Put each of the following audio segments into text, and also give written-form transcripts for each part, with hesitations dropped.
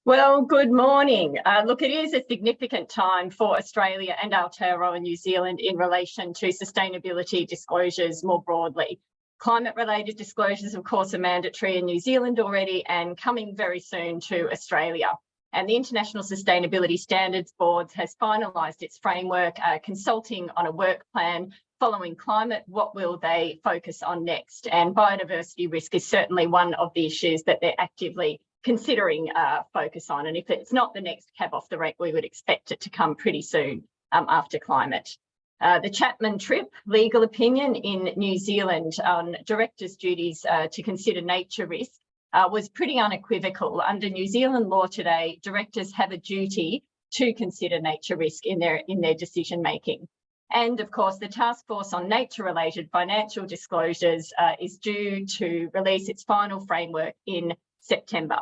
Well, good morning. Look, it is a significant time for Australia and Aotearoa New Zealand in relation to sustainability disclosures more broadly. Climate-related disclosures, of course, are mandatory in New Zealand already and coming very soon to Australia. And the International Sustainability Standards Board has finalised its framework, consulting on a work plan following climate. What will they focus on next? And biodiversity risk is certainly one of the issues that they're actively considering focus on. And if it's not the next cab off the rank, we would expect it to come pretty soon after climate. The Chapman Tripp legal opinion in New Zealand on directors' duties to consider nature risk was pretty unequivocal. Under New Zealand law today, directors have a duty to consider nature risk in their decision making. And of course, the Taskforce on nature-related financial disclosures is due to release its final framework in September.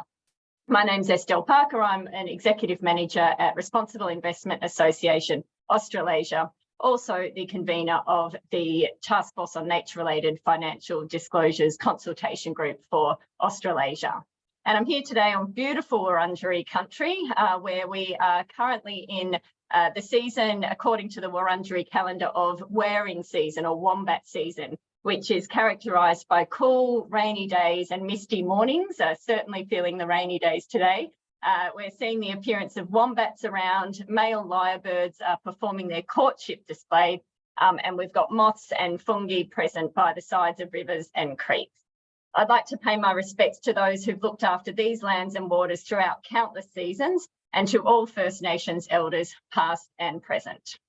My name's Estelle Parker. I'm an Executive Manager at Responsible Investment Association Australasia, also the convener of the Taskforce on Nature-Related Financial Disclosures Consultation Group for Australasia. And I'm here today on beautiful Wurundjeri country, where we are currently in the season, according to the Wurundjeri calendar, of wearing season or wombat season, which is characterised by cool, rainy days and misty mornings. Certainly feeling the rainy days today. We're seeing the appearance of wombats around, male lyrebirds performing their courtship display, and we've got moths and fungi present by the sides of rivers and creeks. I'd like to pay my respects to those who've looked after these lands and waters throughout countless seasons, and to all First Nations elders, past and present.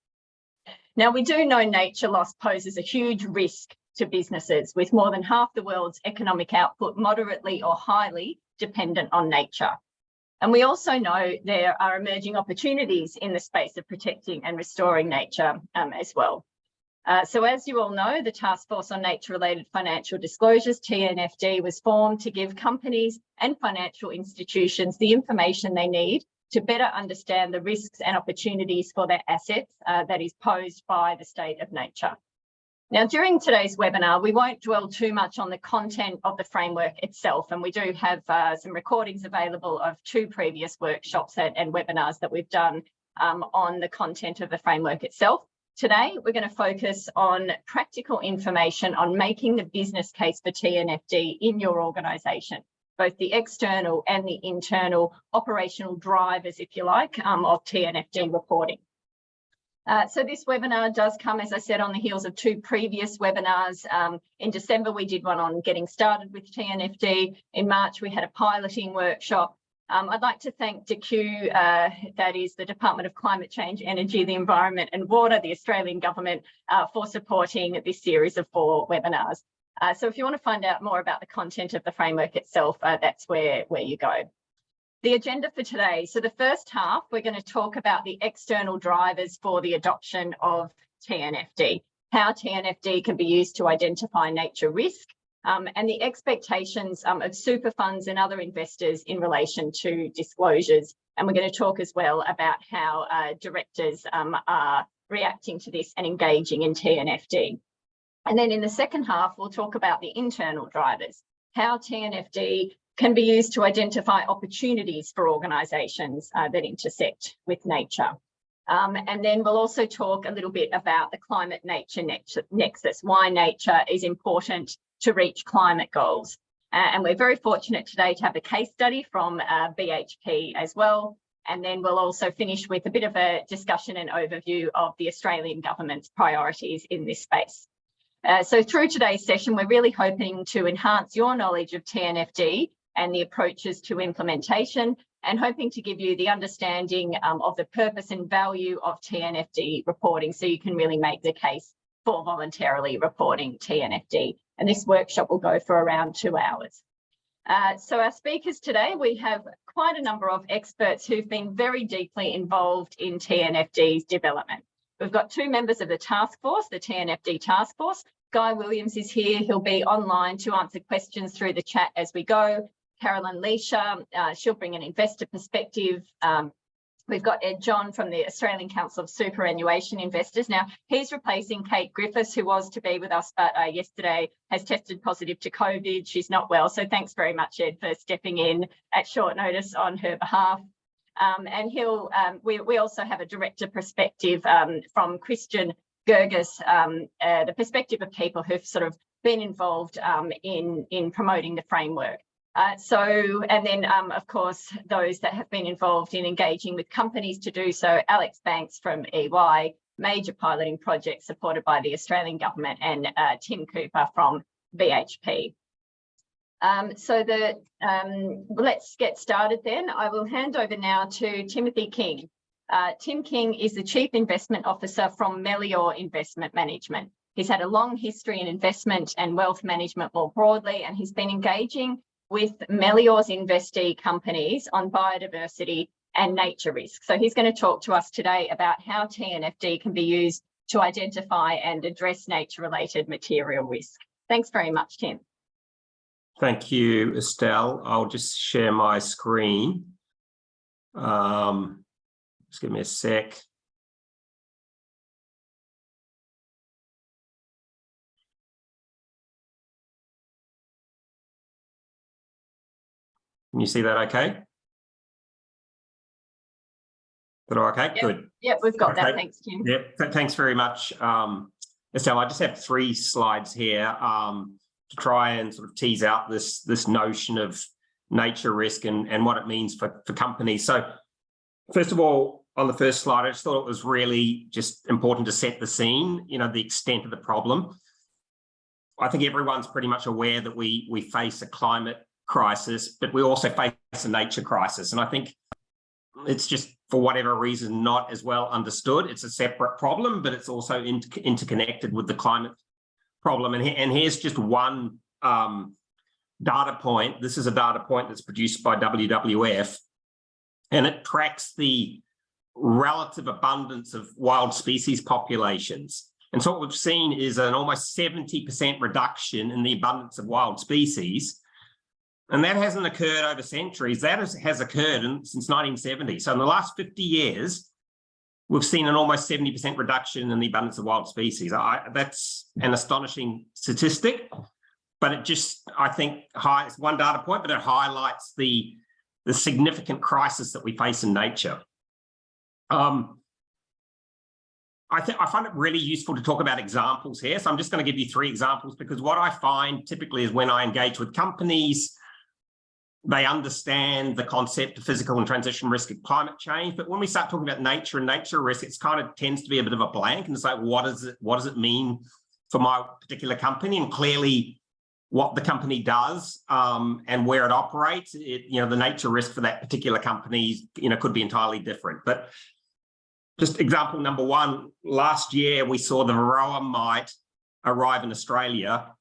Now, we do know nature loss poses a huge risk to businesses, with more than half the world's economic output moderately or highly dependent on nature. And we also know there are emerging opportunities in the space of protecting and restoring nature as well. So as you all know, the Taskforce on Nature-Related Financial Disclosures, TNFD, was formed to give companies and financial institutions the information they need to better understand the risks and opportunities for their assets that is posed by the state of nature. Now, during today's webinar, we won't dwell too much on the content of the framework itself, and we do have some recordings available of 2 previous workshops and webinars that we've done on the content of the framework itself. Today, we're going to focus on practical information on making the business case for TNFD in your organisation, both the external and the internal operational drivers, if you like, of TNFD reporting. So this webinar does come, as I said, on the heels of 2 previous webinars. In December, we did one on getting started with TNFD. In March, we had a piloting workshop. I'd like to thank DECU, that is the Department of Climate Change, Energy, the Environment and Water, the Australian government, for supporting this series of 4 webinars. So if you want to find out more about the content of the framework itself, that's where you go. The agenda for today. So the first half, we're going to talk about the external drivers for the adoption of TNFD, how TNFD can be used to identify nature risk, and the expectations of super funds and other investors in relation to disclosures. And we're going to talk as well about how directors are reacting to this and engaging in TNFD. And then in the second half, we'll talk about the internal drivers, how TNFD can be used to identify opportunities for organisations that intersect with nature. And then we'll also talk a little bit about the climate nature nexus, why nature is important to reach climate goals. And we're very fortunate today to have a case study from BHP as well. And then we'll also finish with a bit of a discussion and overview of the Australian government's priorities in this space. So through today's session, we're really hoping to enhance your knowledge of TNFD and the approaches to implementation, and hoping to give you the understanding of the purpose and value of TNFD reporting, so you can really make the case for voluntarily reporting TNFD. And this workshop will go for around 2 hours. So our speakers today, we have quite a number of experts who've been very deeply involved in TNFD's development. We've got 2 members of the task force, the TNFD task force. Guy Williams is here. He'll be online to answer questions through the chat as we go. Carolyn Leisha, she'll bring an investor perspective. We've got Ed John from the Australian Council of Superannuation Investors. Now, he's replacing Kate Griffiths, who was to be with us, but yesterday has tested positive to COVID. She's not well. So thanks very much, Ed, for stepping in at short notice on her behalf. And we also have a director perspective from Christian Gerges, the perspective of people who've sort of been involved in promoting the framework. And then, of course, those that have been involved in engaging with companies to do so, Alex Banks from EY, major piloting project supported by the Australian government, and Tim Cooper from BHP. Let's get started then. I will hand over now to Timothy King. Tim King is the Chief Investment Officer from Melior Investment Management. He's had a long history in investment and wealth management more broadly, and he's been engaging with Melior's investee companies on biodiversity and nature risk. So he's going to talk to us today about how TNFD can be used to identify and address nature-related material risk. Thanks very much, Tim. Thank you, Estelle. I'll just share my screen. Just give me a sec. Can you see that okay? Is that okay? Yep. Good. Yep, we've got that. Thanks, Tim. Yep, thanks very much, Estelle. I just have 3 slides here to try and sort of tease out this notion of nature risk and what it means for companies. So first of all, on the first slide, I just thought it was really just important to set the scene, the extent of the problem. I think everyone's pretty much aware that we face a climate crisis, but we also face a nature crisis. And I think it's just, for whatever reason, not as well understood. It's a separate problem, but it's also interconnected with the climate problem. And here's just one data point. This is a data point that's produced by WWF, and it tracks the relative abundance of wild species populations. And so what we've seen is an almost 70% reduction in the abundance of wild species. And that hasn't occurred over centuries. That has occurred since 1970. So in the last 50 years, we've seen an almost 70% reduction in the abundance of wild species. That's an astonishing statistic, but it just, I think, it's one data point, but it highlights the significant crisis that we face in nature. I find it really useful to talk about examples here. So I'm just going to give you 3 examples, because what I find typically is when I engage with companies, they understand the concept of physical and transition risk of climate change. But when we start talking about nature and nature risk, it's kind of tends to be a bit of a blank. And it's like, what does it mean for my particular company? And clearly what the company does and where it operates, the nature risk for that particular company, could be entirely different. But just example number 1, last year we saw the varroa mite arrive in Australia.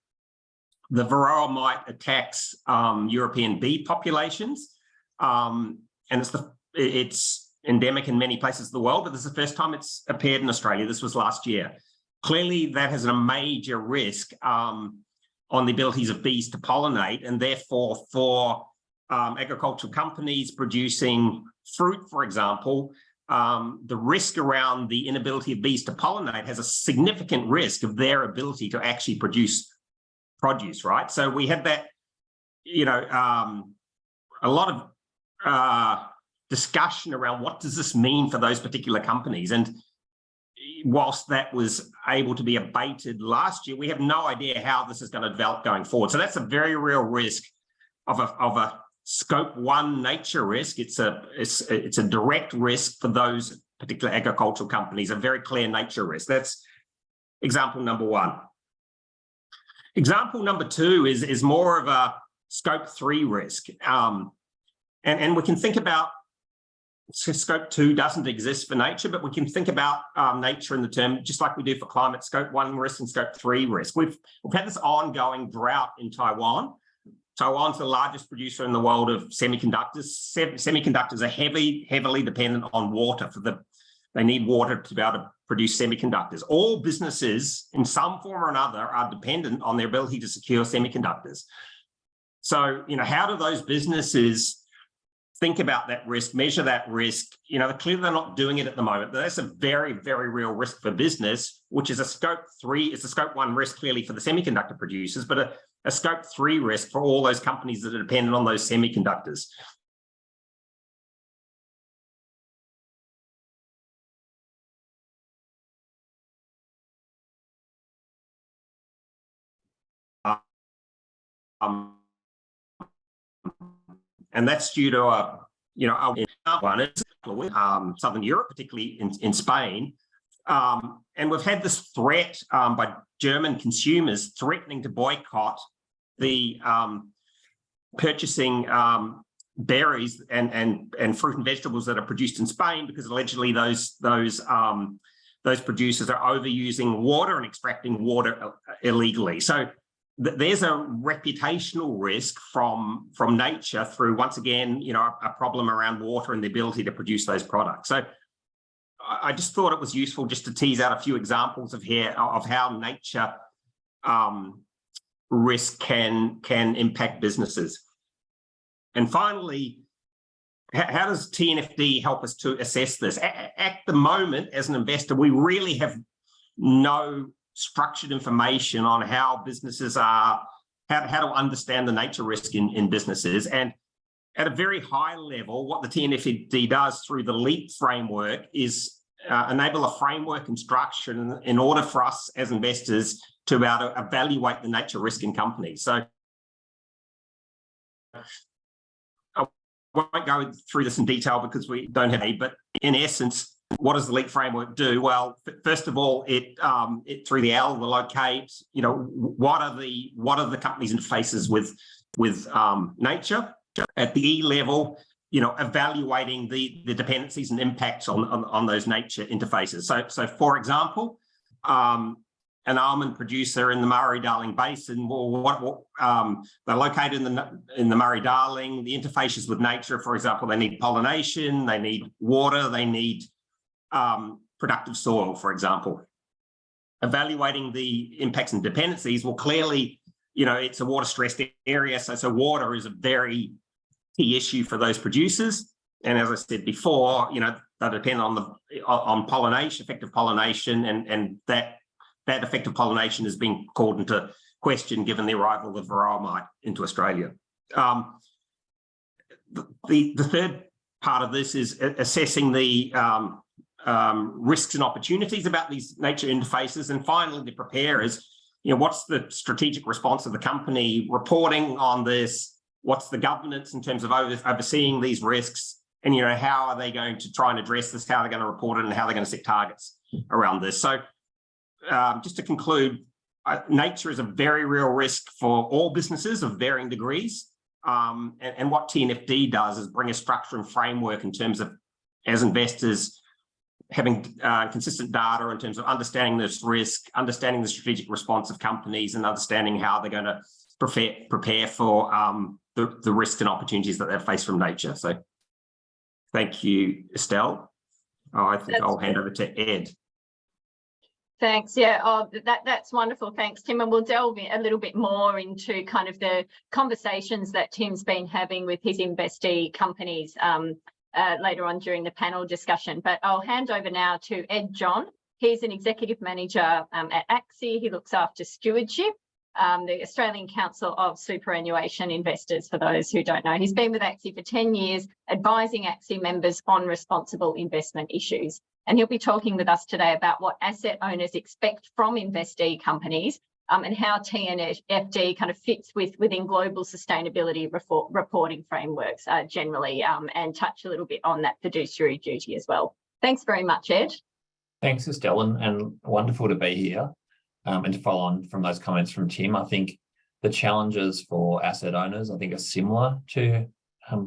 The varroa mite attacks European bee populations, and it's endemic in many places of the world, but this is the first time it's appeared in Australia. This was last year. Clearly, that has a major risk on the abilities of bees to pollinate, and therefore for agricultural companies producing fruit, for example, the risk around the inability of bees to pollinate has a significant risk of their ability to actually produce produce, right? So we had that, a lot of discussion around what does this mean for those particular companies. And whilst that was able to be abated last year, we have no idea how this is going to develop going forward. So that's a very real risk of a scope 1 nature risk. It's a direct risk for those particular agricultural companies, a very clear nature risk. That's example number 1. Example number 2 is more of a scope 3 risk. And we can think about, scope 2 doesn't exist for nature, but we can think about nature in the term, just like we do for climate, scope 1 risk and scope 3 risk. We've had this ongoing drought in Taiwan. Taiwan's the largest producer in the world of semiconductors. Semiconductors are heavily dependent on water. They need water to be able to produce semiconductors. All businesses, in some form or another, are dependent on their ability to secure semiconductors. So, how do those businesses think about that risk, measure that risk. Clearly they're not doing it at the moment, but that's a very, very real risk for business, which is a scope 3. It's a scope 1 risk clearly for the semiconductor producers, but a scope 3 risk for all those companies that are dependent on those semiconductors. And that's due to Southern Europe, particularly in Spain. And we've had this threat by German consumers threatening to boycott the purchasing berries and fruit and vegetables that are produced in Spain, because allegedly those producers are overusing water and extracting water illegally. So there's a reputational risk from nature through, once again, a problem around water and the ability to produce those products. So I just thought it was useful just to tease out a few examples of how nature risk can impact businesses. And finally, how does TNFD help us to assess this? At the moment, as an investor, we really have no structured information on how businesses are, how to understand the nature risk in businesses. And at a very high level, what the TNFD does through the LEAP framework is enable a framework and structure in order for us as investors to be able to evaluate the nature risk in companies. So I won't go through this in detail because we don't have any, but in essence, what does the LEAP framework do? Well, first of all, it through the L, the locate, what are the companies' interfaces with nature? At the E level, evaluating the dependencies and impacts on those nature interfaces. So for example, an almond producer in the Murray-Darling Basin, they're located in the Murray-Darling. The interfaces with nature, for example, they need pollination, they need water, they need productive soil, for example. Evaluating the impacts and dependencies, well, clearly, it's a water-stressed area, so water is a very key issue for those producers. And as I said before, they depend on pollination, effective pollination, and that effective pollination is being called into question given the arrival of varroa mite into Australia. The third part of this is assessing the risks and opportunities about these nature interfaces. And finally, the prepare is, what's the strategic response of the company reporting on this? What's the governance in terms of overseeing these risks? And, how are they going to try and address this? How are they going to report it? And how are they going to set targets around this? So just to conclude, nature is a very real risk for all businesses of varying degrees. And what TNFD does is bring a structure and framework in terms of, as investors, having consistent data in terms of understanding this risk, understanding the strategic response of companies, and understanding how they're going to prepare for the risks and opportunities that they face from nature. So thank you, Estelle. I think I'll hand over to Ed. Thanks. Yeah, that's wonderful. Thanks, Tim. And we'll delve a little bit more into kind of the conversations that Tim's been having with his investee companies later on during the panel discussion. But I'll hand over now to Ed John. He's an executive manager at ACSI. He looks after stewardship, the Australian Council of Superannuation Investors, for those who don't know. He's been with ACSI for 10 years, advising ACSI members on responsible investment issues. And he'll be talking with us today about what asset owners expect from investee companies and how TNFD kind of fits within global sustainability reporting frameworks generally, and touch a little bit on that fiduciary duty as well. Thanks very much, Ed. Thanks, Estelle, and wonderful to be here and to follow on from those comments from Tim. I think the challenges for asset owners, I think, are similar to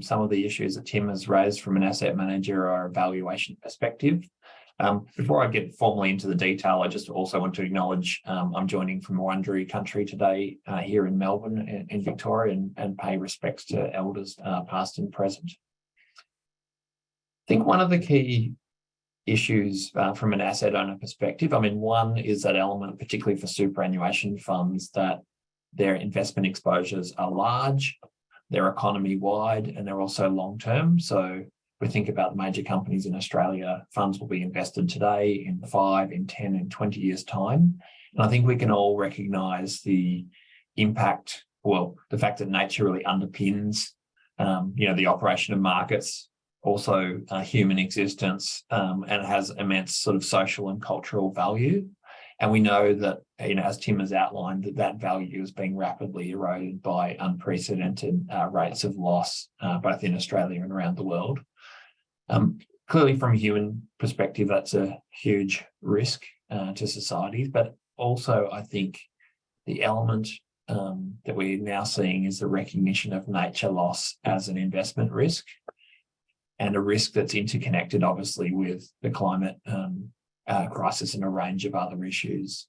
some of the issues that Tim has raised from an asset manager or evaluation perspective. Before I get formally into the detail, I just also want to acknowledge I'm joining from Wurundjeri country today here in Melbourne in Victoria, and pay respects to elders past and present. I think one of the key issues from an asset owner perspective, one is that element, particularly for superannuation funds, that their investment exposures are large, they're economy-wide and they're also long-term. So we think about the major companies in Australia, funds will be invested today, in 5, in 10, in 20 years' time. And I think we can all recognise the impact, well, the fact that nature really underpins, the operation of markets, also human existence, and has immense sort of social and cultural value. And we know that, as Tim has outlined, that value is being rapidly eroded by unprecedented rates of loss, both in Australia and around the world. Clearly, from a human perspective, that's a huge risk to societies, but also I think the element that we're now seeing is the recognition of nature loss as an investment risk, and a risk that's interconnected, obviously, with the climate crisis and a range of other issues.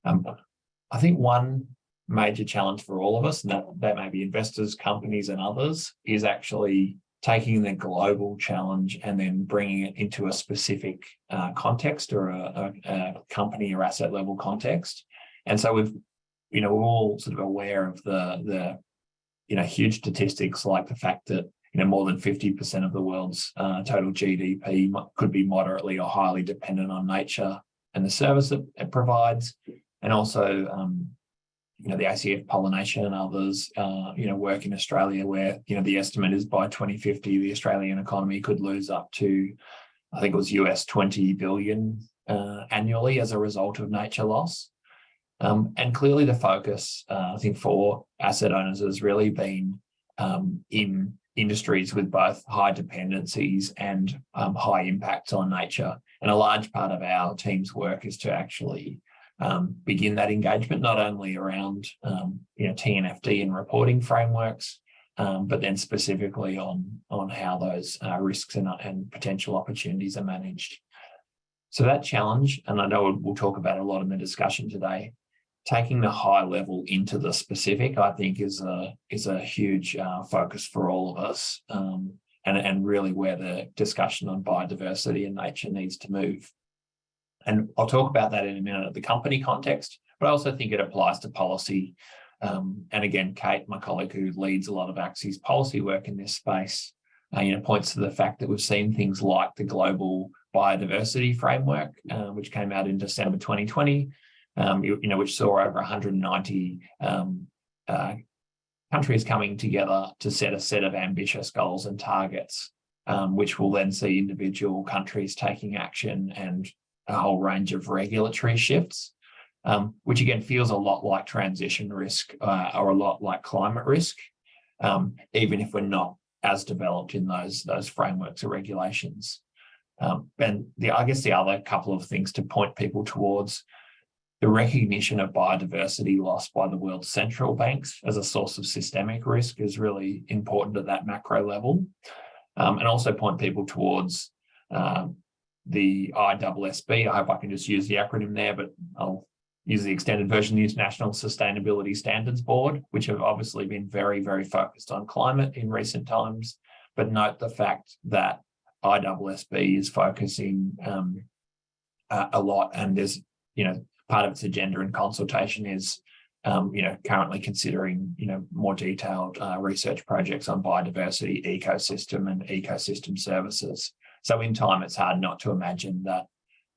I think one major challenge for all of us, and that may be investors, companies, and others, is actually taking the global challenge and then bringing it into a specific context, or a company or asset level context. And so we're all sort of aware of the huge statistics, like the fact that more than 50% of the world's total GDP could be moderately or highly dependent on nature and the service that it provides. And also, the ACF pollination and others, work in Australia where, the estimate is by 2050, the Australian economy could lose up to, I think it was US 20 billion annually as a result of nature loss. And clearly the focus, I think, for asset owners has really been in industries with both high dependencies and high impacts on nature. And a large part of our team's work is to actually begin that engagement, not only around TNFD and reporting frameworks, but then specifically on how those risks and potential opportunities are managed. So that challenge, and I know we'll talk about a lot in the discussion today, taking the high level into the specific, I think is a huge focus for all of us, and really where the discussion on biodiversity and nature needs to move. And I'll talk about that in a minute at the company context, but I also think it applies to policy. And again, Kate, my colleague who leads a lot of AXI's policy work in this space, points to the fact that we've seen things like the Global Biodiversity Framework, which came out in December 2020, which saw over 190 countries coming together to set a set of ambitious goals and targets, which will then see individual countries taking action and a whole range of regulatory shifts, which again feels a lot like transition risk, or a lot like climate risk, even if we're not as developed in those frameworks or regulations. And I guess the other couple of things to point people towards: the recognition of biodiversity loss by the world's central banks as a source of systemic risk is really important at that macro level, and also point people towards the ISSB. I hope I can just use the acronym there, but I'll use the extended version, the International Sustainability Standards Board, which have obviously been very, very focused on climate in recent times. But note the fact that ISSB is focusing a lot, and there's, part of its agenda and consultation is, currently considering, more detailed research projects on biodiversity, ecosystem, and ecosystem services. So in time, it's hard not to imagine that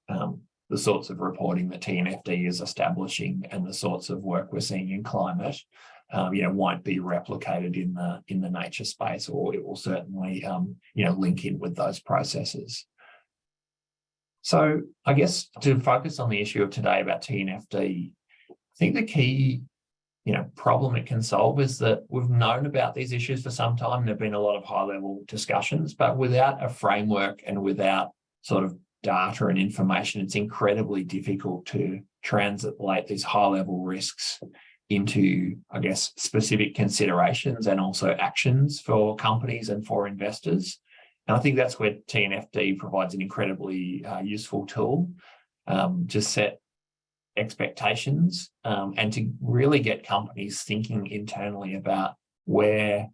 the sorts of reporting that TNFD is establishing and the sorts of work we're seeing in climate, won't be replicated in the nature space, or it will certainly, link in with those processes. So I guess to focus on the issue of today about TNFD, I think the key, problem it can solve is that we've known about these issues for some time. There've been a lot of high-level discussions, but without a framework and without sort of data and information, it's incredibly difficult to translate these high-level risks into, I guess, specific considerations and also actions for companies and for investors. And I think that's where TNFD provides an incredibly useful tool to set expectations, and to really get companies thinking internally about where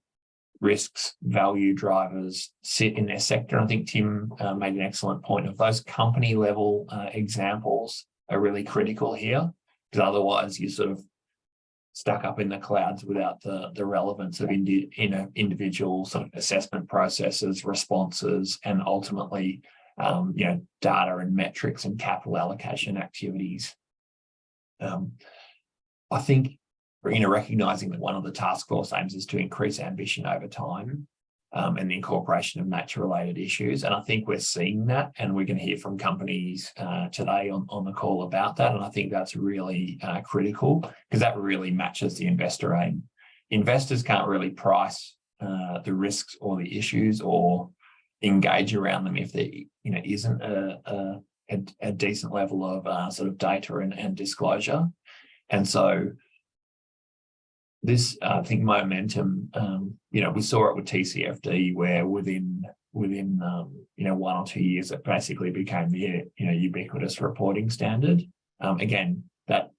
risks, value drivers sit in their sector. And I think Tim made an excellent point of those company level examples are really critical here, because otherwise you sort of stuck up in the clouds without the relevance of individual sort of assessment processes, responses, and ultimately, data and metrics and capital allocation activities. I think, recognising that one of the Taskforce aims is to increase ambition over time, and the incorporation of nature-related issues. And I think we're seeing that, and we're going to hear from companies today on the call about that. And I think that's really critical, because that really matches the investor aim. Investors can't really price the risks or the issues or engage around them if there isn't a decent level of sort of data and disclosure. And so this, I think, momentum, we saw it with TCFD, where within 1 or 2 years, it basically became the ubiquitous reporting standard. Again, that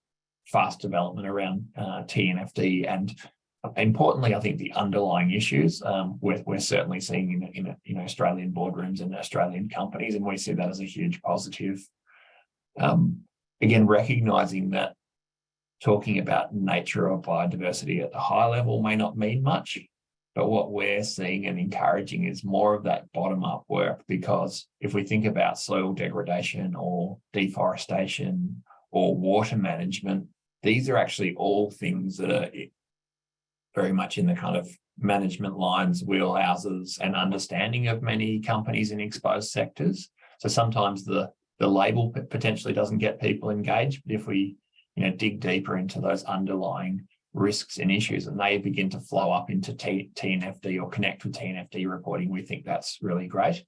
fast development around TNFD, and importantly, I think the underlying issues we're certainly seeing in Australian boardrooms and Australian companies, and we see that as a huge positive. Again, recognising that talking about nature or biodiversity at the high level may not mean much, but what we're seeing and encouraging is more of that bottom-up work, because if we think about soil degradation or deforestation or water management, these are actually all things that are very much in the kind of management lines, wheelhouses, and understanding of many companies in exposed sectors. So sometimes the label potentially doesn't get people engaged, but if we dig deeper into those underlying risks and issues, and they begin to flow up into TNFD or connect with TNFD reporting, we think that's really great.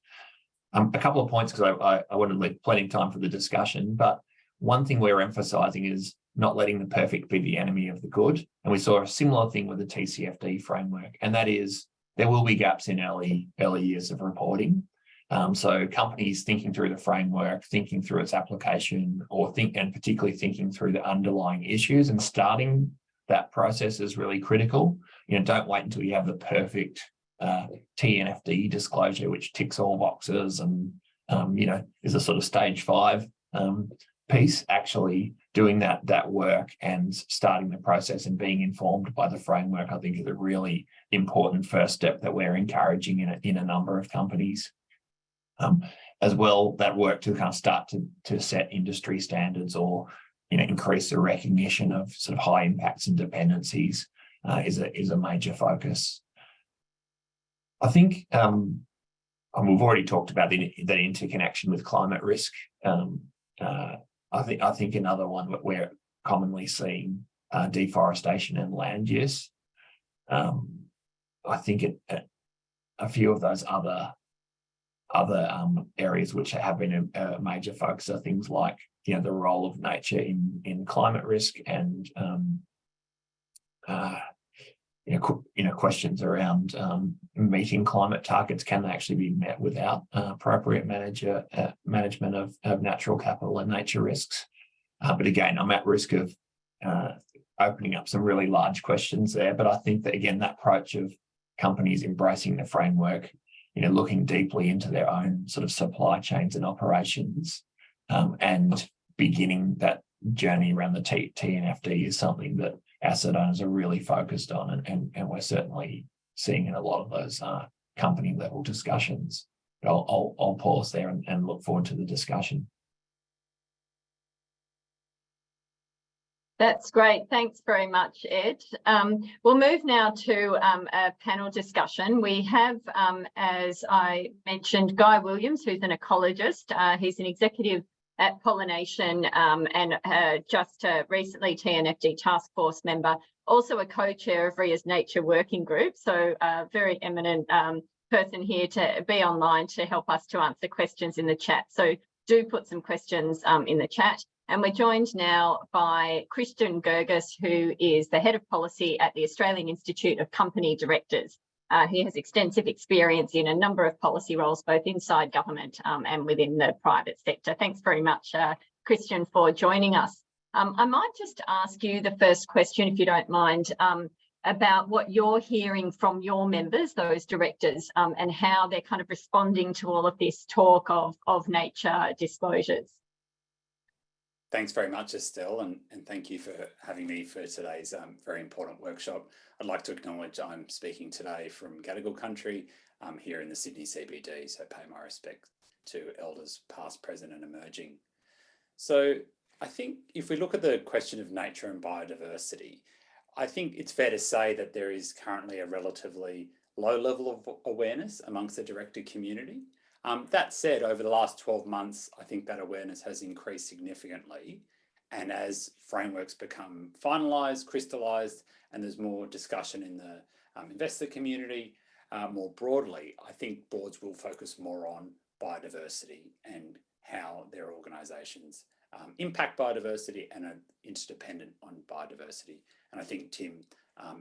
A couple of points, because I want to leave plenty of time for the discussion, but one thing we're emphasising is not letting the perfect be the enemy of the good. And we saw a similar thing with the TCFD framework, and that is there will be gaps in early years of reporting. So companies thinking through the framework, thinking through its application, and particularly thinking through the underlying issues and starting that process is really critical. Don't wait until you have the perfect TNFD disclosure, which ticks all boxes and, is a sort of stage 5 piece. Actually doing that work and starting the process and being informed by the framework, I think, is a really important first step that we're encouraging in a number of companies. As well, that work to kind of start to set industry standards or increase the recognition of sort of high impacts and dependencies is a major focus. I think, and we've already talked about that interconnection with climate risk. I think another one that we're commonly seeing deforestation and land use. I think a few of those other areas which have been a major focus are things like the role of nature in climate risk, and questions around meeting climate targets. Can they actually be met without appropriate management of natural capital and nature risks? But again, I'm at risk of opening up some really large questions there. But I think that, again, that approach of companies embracing the framework, looking deeply into their own sort of supply chains and operations, and beginning that journey around the TNFD is something that asset owners are really focused on, and we're certainly seeing in a lot of those company level discussions. But I'll pause there and look forward to the discussion. That's great. Thanks very much, Ed. We'll move now to a panel discussion. We have, as I mentioned, Guy Williams, who's an ecologist. He's an executive at Pollination and just recently TNFD Taskforce member, also a co-chair of RIA's Nature Working Group. So a very eminent person here to be online to help us to answer questions in the chat. So do put some questions in the chat. And we're joined now by Christian Gerges, who is the Head of Policy at the Australian Institute of Company Directors. He has extensive experience in a number of policy roles, both inside government and within the private sector. Thanks very much, Christian, for joining us. I might just ask you the first question, if you don't mind, about what you're hearing from your members, those directors, and how they're kind of responding to all of this talk of nature disclosures. Thanks very much, Estelle, and thank you for having me for today's very important workshop. I'd like to acknowledge I'm speaking today from Gadigal country here in the Sydney CBD, so pay my respect to elders past, present and emerging. So I think if we look at the question of nature and biodiversity, I think it's fair to say that there is currently a relatively low level of awareness amongst the director community. That said, over the last 12 months, I think that awareness has increased significantly. And as frameworks become finalised, crystallised, and there's more discussion in the investor community, more broadly, I think boards will focus more on biodiversity and how their organisations impact biodiversity and are interdependent on biodiversity. And I think Tim,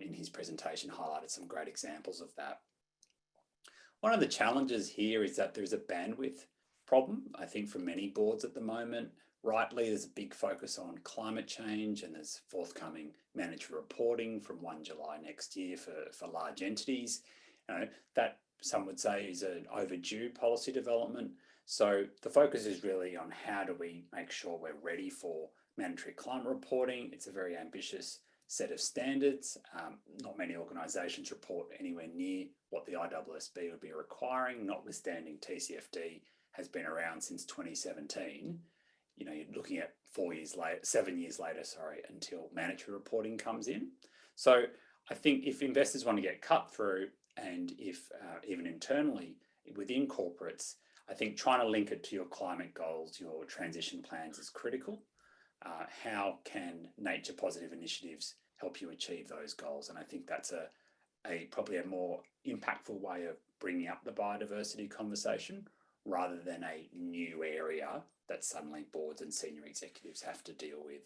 in his presentation, highlighted some great examples of that. One of the challenges here is that there's a bandwidth problem, I think, for many boards at the moment. Rightly, there's a big focus on climate change and there's forthcoming mandatory reporting from 1 July next year for large entities. That some would say is an overdue policy development. So the focus is really on how do we make sure we're ready for mandatory climate reporting. It's a very ambitious set of standards. Not many organisations report anywhere near what the ISSB would be requiring, notwithstanding TCFD has been around since 2017. You're looking at 7 years later, until mandatory reporting comes in. So I think if investors want to get cut through, and if even internally within corporates, I think trying to link it to your climate goals, your transition plans is critical. How can nature positive initiatives help you achieve those goals? And I think that's probably a more impactful way of bringing up the biodiversity conversation rather than a new area that suddenly boards and senior executives have to deal with.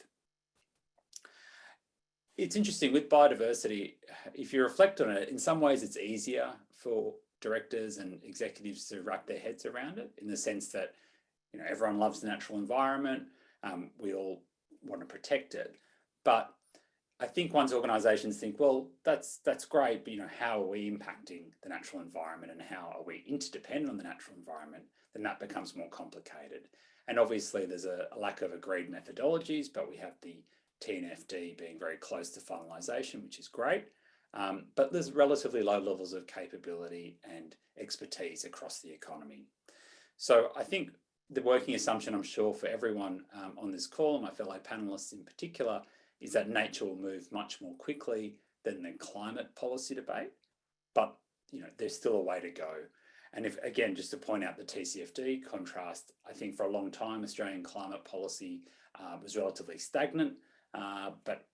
It's interesting with biodiversity, if you reflect on it, in some ways it's easier for directors and executives to wrap their heads around it, in the sense that everyone loves the natural environment, we all want to protect it. But I think once organisations think, well, that's great, but how are we impacting the natural environment and how are we interdependent on the natural environment, then that becomes more complicated. And obviously there's a lack of agreed methodologies, but we have the TNFD being very close to finalisation, which is great. But there's relatively low levels of capability and expertise across the economy. So I think the working assumption, I'm sure, for everyone on this call, and my fellow panelists in particular, is that nature will move much more quickly than the climate policy debate. But there's still a way to go. And if, again, just to point out the TCFD contrast, I think for a long time Australian climate policy was relatively stagnant, but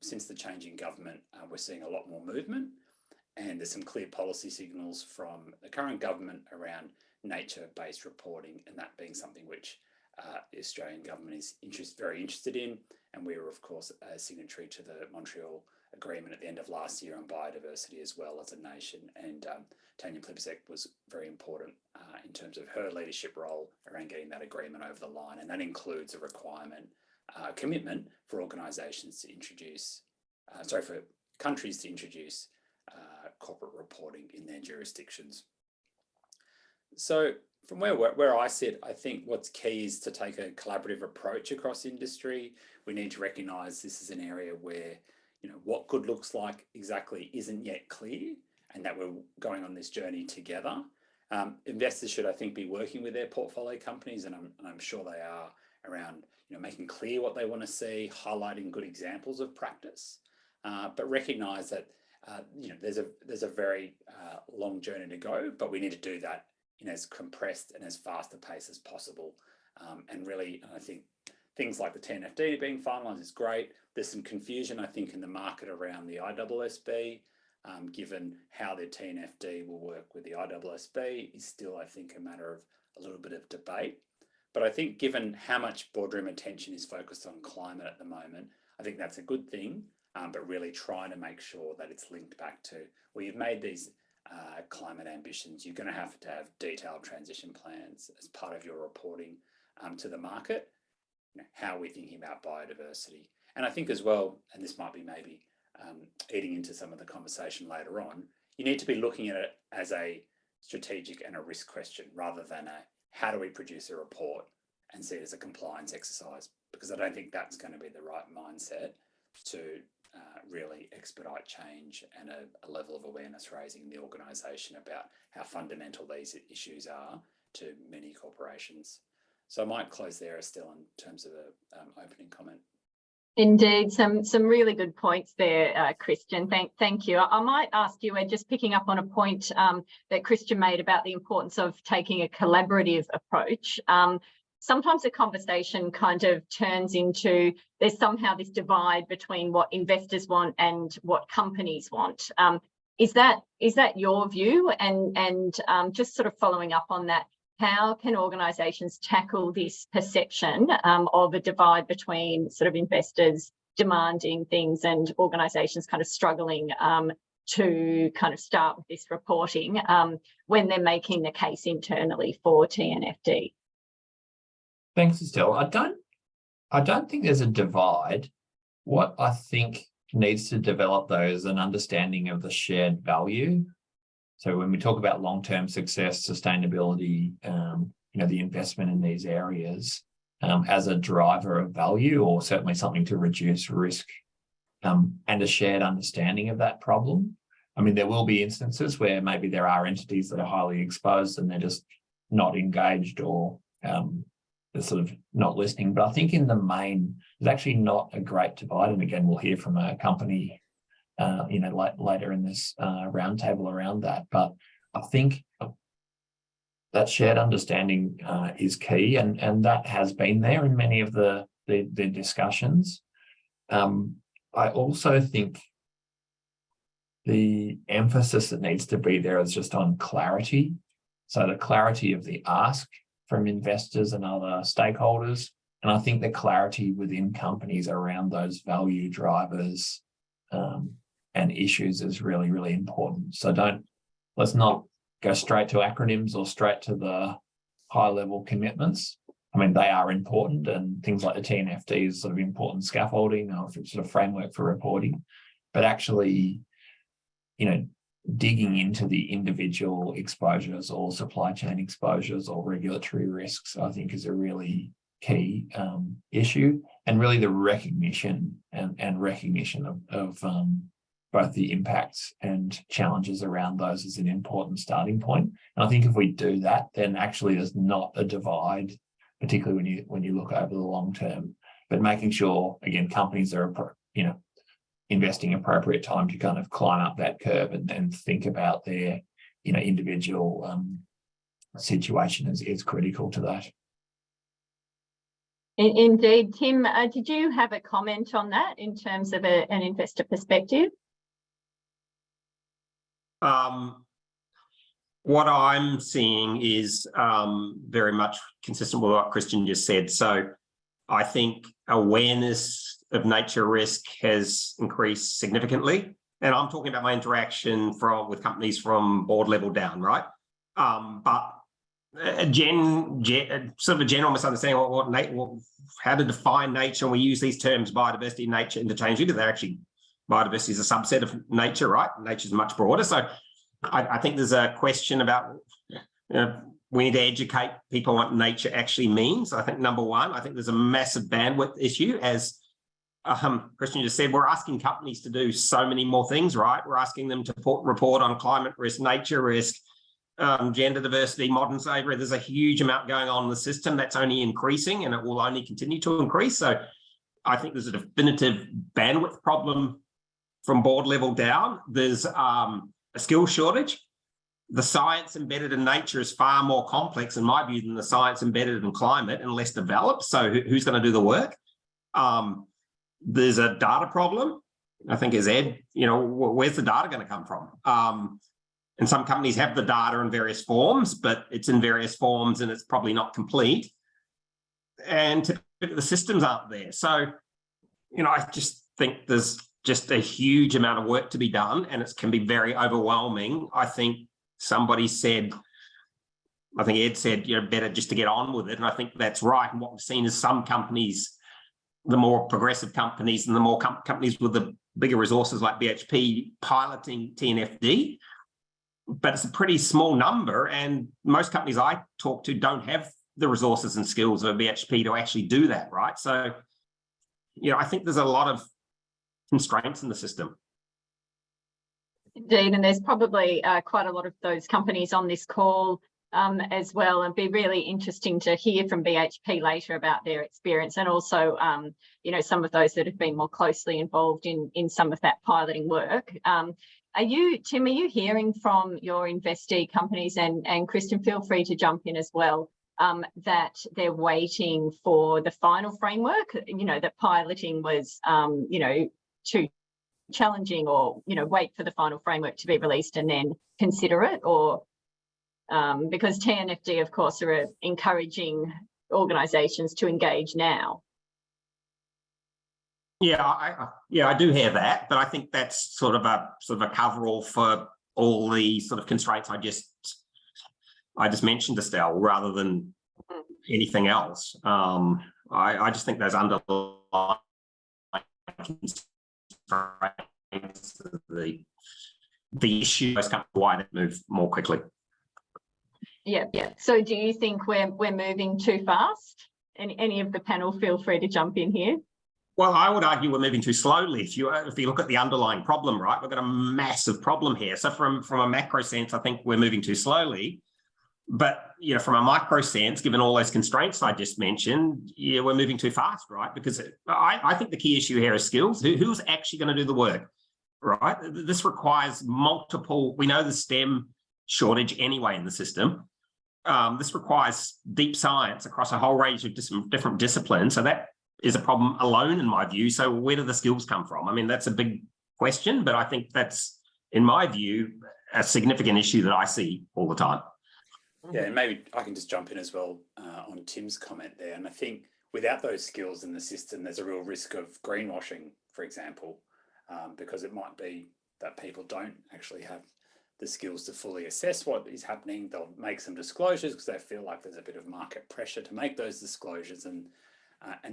since the change in government, we're seeing a lot more movement, and there's some clear policy signals from the current government around nature-based reporting, and that being something which the Australian government is very interested in. And we were, of course, a signatory to the Montreal Agreement at the end of last year on biodiversity as well as a nation. And Tanya Plibersek was very important in terms of her leadership role around getting that agreement over the line. And that includes a requirement, commitment for organisations to introduce, for countries to introduce corporate reporting in their jurisdictions. So from where I sit, I think what's key is to take a collaborative approach across industry. We need to recognise this is an area where what good looks like exactly isn't yet clear, and that we're going on this journey together. Investors should, I think, be working with their portfolio companies, and I'm sure they are, around making clear what they want to see, highlighting good examples of practice, but recognise that there's a very long journey to go, but we need to do that in as compressed and as fast a pace as possible. And really, I think things like the TNFD being finalised is great. There's some confusion, I think, in the market around the ISSB, given how the TNFD will work with the ISSB is still, I think, a matter of a little bit of debate. But I think given how much boardroom attention is focused on climate at the moment, I think that's a good thing, but really trying to make sure that it's linked back to, well, you've made these climate ambitions, you're going to have detailed transition plans as part of your reporting to the market. How are we thinking about biodiversity? And I think as well, and this might be maybe eating into some of the conversation later on, you need to be looking at it as a strategic and a risk question rather than a how do we produce a report and see it as a compliance exercise, because I don't think that's going to be the right mindset to really expedite change and a level of awareness raising in the organisation about how fundamental these issues are to many corporations. So I might close there, Estelle, in terms of an opening comment. Indeed, some really good points there, Christian. Thank you. I might ask you, just picking up on a point that Christian made about the importance of taking a collaborative approach. Sometimes the conversation kind of turns into there's somehow this divide between what investors want and what companies want. Is that your view? And just sort of following up on that, how can organisations tackle this perception of a divide between sort of investors demanding things and organisations kind of struggling to kind of start with this reporting when they're making the case internally for TNFD? Thanks, Estelle. I don't think there's a divide. What I think needs to develop, though, is an understanding of the shared value. So when we talk about long-term success, sustainability, the investment in these areas as a driver of value, or certainly something to reduce risk, and a shared understanding of that problem. I mean, there will be instances where maybe there are entities that are highly exposed and they're just not engaged, or they're sort of not listening. But I think in the main, there's actually not a great divide. And again, we'll hear from a company later in this roundtable around that. But I think that shared understanding is key, and that has been there in many of the discussions. I also think the emphasis that needs to be there is just on clarity. So the clarity of the ask from investors and other stakeholders, and I think the clarity within companies around those value drivers and issues is really, really important. So let's not go straight to acronyms or straight to the high-level commitments. I mean, they are important, and things like the TNFD is sort of important scaffolding or sort of framework for reporting. But actually, digging into the individual exposures or supply chain exposures or regulatory risks, I think, is a really key issue, and really the recognition and recognition of both the impacts and challenges around those is an important starting point. And I think if we do that, then actually there's not a divide, particularly when you look over the long term. But making sure, again, companies are investing appropriate time to kind of climb up that curve and think about their individual situation is critical to that. Indeed. Tim, did you have a comment on that in terms of an investor perspective? What I'm seeing is very much consistent with what Christian just said. So I think awareness of nature risk has increased significantly. And I'm talking about my interaction with companies from board level down, right? But a sort of a general misunderstanding how to define nature, and we use these terms biodiversity and nature interchangeably. They're actually, biodiversity is a subset of nature, right? Nature is much broader. So I think there's a question about we need to educate people on what nature actually means. I think number one, I think there's a massive bandwidth issue. As Christian just said, we're asking companies to do so many more things, right? We're asking them to report on climate risk, nature risk, gender diversity, modern slavery. There's a huge amount going on in the system that's only increasing, and it will only continue to increase. So I think there's a definitive bandwidth problem from board level down. There's a skill shortage. The science embedded in nature is far more complex, in my view, than the science embedded in climate and less developed. So who's going to do the work? There's a data problem. I think as Ed, where's the data going to come from? And some companies have the data in various forms, but it's in various forms and it's probably not complete. And typically the systems aren't there. So, I just think there's just a huge amount of work to be done, and it can be very overwhelming. I think Ed said, better just to get on with it. And I think that's right. And what we've seen is some companies, the more progressive companies and the more companies with the bigger resources like BHP piloting TNFD, but it's a pretty small number. And most companies I talk to don't have the resources and skills of a BHP to actually do that, right? So, I think there's a lot of constraints in the system. Indeed, and there's probably quite a lot of those companies on this call as well, and be really interesting to hear from BHP later about their experience, and also, some of those that have been more closely involved in some of that piloting work. Tim, are you hearing from your investee companies, and Kristen, feel free to jump in as well, that they're waiting for the final framework, that piloting was, too challenging, or, wait for the final framework to be released and then consider it, or because TNFD, of course, are encouraging organisations to engage now? Yeah, I do hear that, but I think that's sort of a coverall for all the sort of constraints I just mentioned, Estelle, rather than anything else. I just think those underlying constraints, the issue is kind of why they move more quickly. Yeah. So do you think we're moving too fast? Any of the panel, feel free to jump in here. Well, I would argue we're moving too slowly. If you look at the underlying problem, right, we've got a massive problem here. So from a macro sense, I think we're moving too slowly. But from a micro sense, given all those constraints I just mentioned, we're moving too fast, right? Because I think the key issue here is skills. Who's actually going to do the work, right? This requires multiple. We know the STEM shortage anyway in the system. This requires deep science across a whole range of different disciplines. So that is a problem alone, in my view. So where do the skills come from? I mean, that's a big question, but I think that's, in my view, a significant issue that I see all the time. Yeah, and maybe I can just jump in as well on Tim's comment there. And I think without those skills in the system, there's a real risk of greenwashing, for example, because it might be that people don't actually have the skills to fully assess what is happening. They'll make some disclosures because they feel like there's a bit of market pressure to make those disclosures, and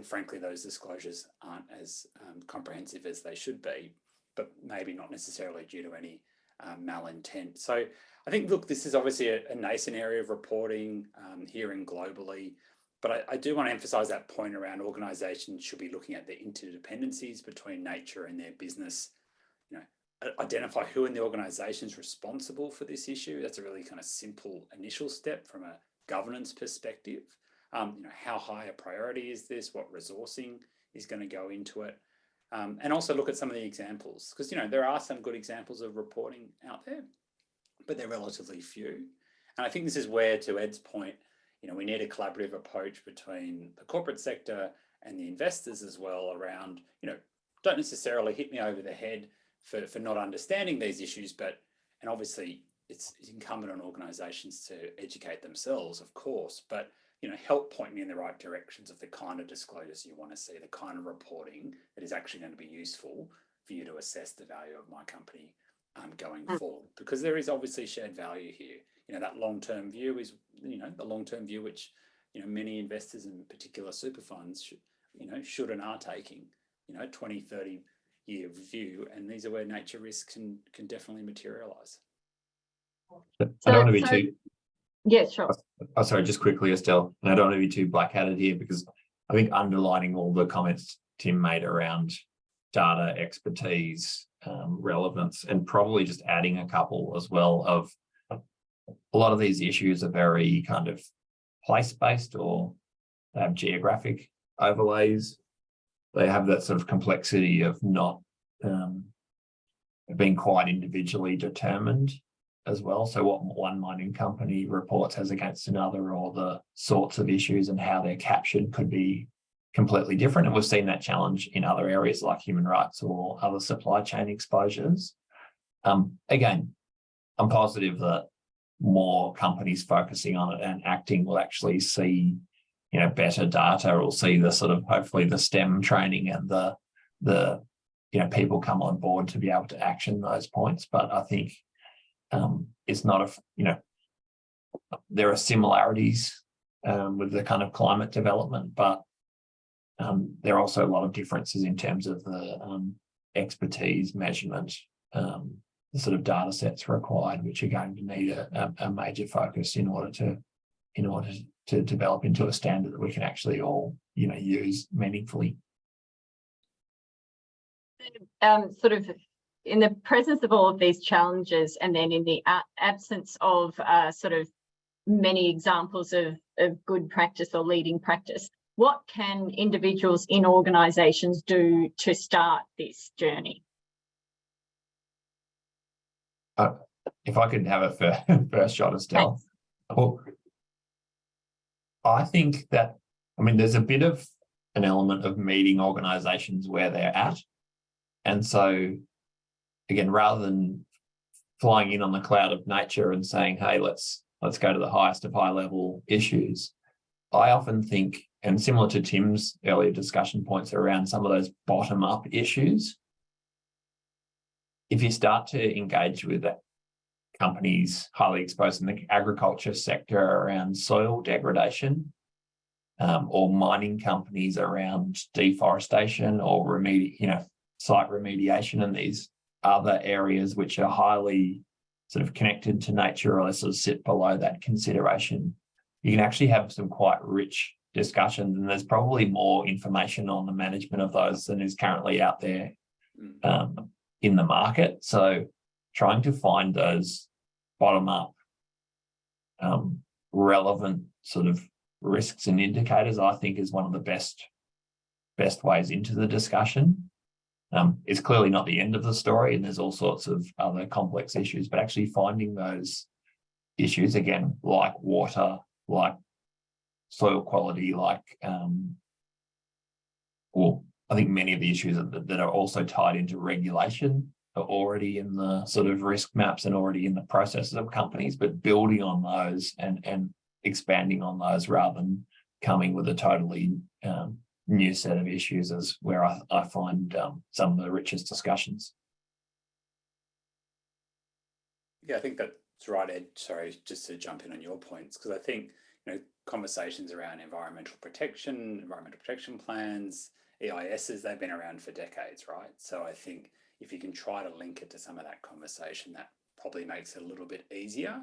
frankly, those disclosures aren't as comprehensive as they should be, but maybe not necessarily due to any malintent. So I think, look, this is obviously a nascent area of reporting here and globally, but I do want to emphasize that point around organizations should be looking at the interdependencies between nature and their business, identify who in the organization is responsible for this issue. That's a really kind of simple initial step from a governance perspective. How high a priority is this? What resourcing is going to go into it? And also look at some of the examples, because there are some good examples of reporting out there, but they're relatively few. And I think this is where, to Ed's point, we need a collaborative approach between the corporate sector and the investors as well around, don't necessarily hit me over the head for not understanding these issues, and obviously it's incumbent on organizations to educate themselves, of course, but help point me in the right directions of the kind of disclosures you want to see, the kind of reporting that is actually going to be useful for you to assess the value of my company going forward. Because there is obviously shared value here. That long-term view is, the long-term view which, many investors, in particular super funds, should and are taking, 20, 30-year view. And these are where nature risks can definitely materialise. I don't want to be too... Yeah, sure. Oh, sorry, just quickly, Estelle. And I don't want to be too black-hatted here, because I think underlining all the comments Tim made around data, expertise, relevance, and probably just adding a couple as well of a lot of these issues are very kind of place-based, or they have geographic overlays. They have that sort of complexity of not being quite individually determined as well. So what one mining company reports as against another, or the sorts of issues and how they're captured could be completely different. And we've seen that challenge in other areas like human rights or other supply chain exposures. Again, I'm positive that more companies focusing on it and acting will actually see, better data, or see the sort of, hopefully the STEM training and the people come on board to be able to action those points. But I think it's not there are similarities with the kind of climate development, but there are also a lot of differences in terms of the expertise, measurement, the sort of data sets required, which are going to need a major focus in order to to develop into a standard that we can actually all, use meaningfully. Sort of in the presence of all of these challenges, and then in the absence of sort of many examples of good practice or leading practice, what can individuals in organisations do to start this journey? If I could have a first shot, Estelle. Well, I think that, there's a bit of an element of meeting organisations where they're at. And so, again, rather than flying in on the cloud of nature and saying, hey, let's go to the highest of high level issues, I often think, and similar to Tim's earlier discussion points around some of those bottom up issues, if you start to engage with companies highly exposed in the agriculture sector around soil degradation, or mining companies around deforestation or site remediation, and these other areas which are highly sort of connected to nature or sort of sit below that consideration, you can actually have some quite rich discussions, and there's probably more information on the management of those than is currently out there in the market. So trying to find those bottom-up relevant sort of risks and indicators, I think, is one of the best ways into the discussion. It's clearly not the end of the story, and there's all sorts of other complex issues, but actually finding those issues, again, like water, like soil quality, like, I think many of the issues that are also tied into regulation are already in the sort of risk maps and already in the processes of companies, but building on those and expanding on those rather than coming with a totally new set of issues is where I find some of the richest discussions. Yeah, I think that's right, Ed. Sorry, just to jump in on your points, because I think conversations around environmental protection plans, EISs, they've been around for decades, right? So I think if you can try to link it to some of that conversation, that probably makes it a little bit easier.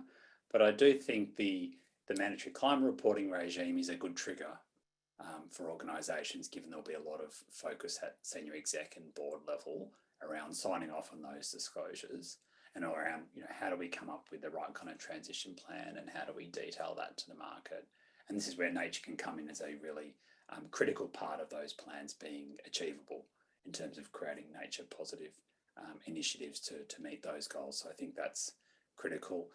But I do think the mandatory climate reporting regime is a good trigger for organisations, given there'll be a lot of focus at senior exec and board level around signing off on those disclosures, and around how do we come up with the right kind of transition plan, and how do we detail that to the market. And this is where nature can come in as a really critical part of those plans being achievable in terms of creating nature positive initiatives to meet those goals. So I think that's critical.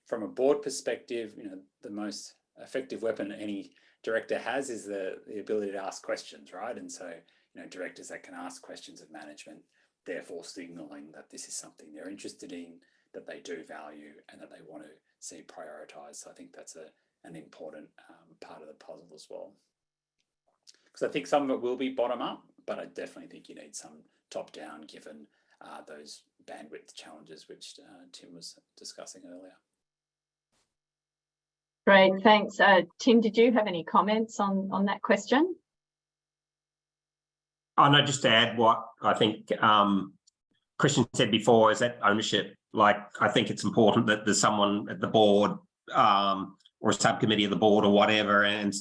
From a board perspective, the most effective weapon any director has is the ability to ask questions, right? And so, directors that can ask questions of management, therefore signaling that this is something they're interested in, that they do value, and that they want to see prioritised. So I think that's an important part of the puzzle as well. Because I think some of it will be bottom up, but I definitely think you need some top down, given those bandwidth challenges which Tim was discussing earlier. Great, thanks. Tim, did you have any comments on that question? Oh, no, just to add what I think Christian said before, is that ownership. Like, I think it's important that there's someone at the board or a subcommittee of the board or whatever, and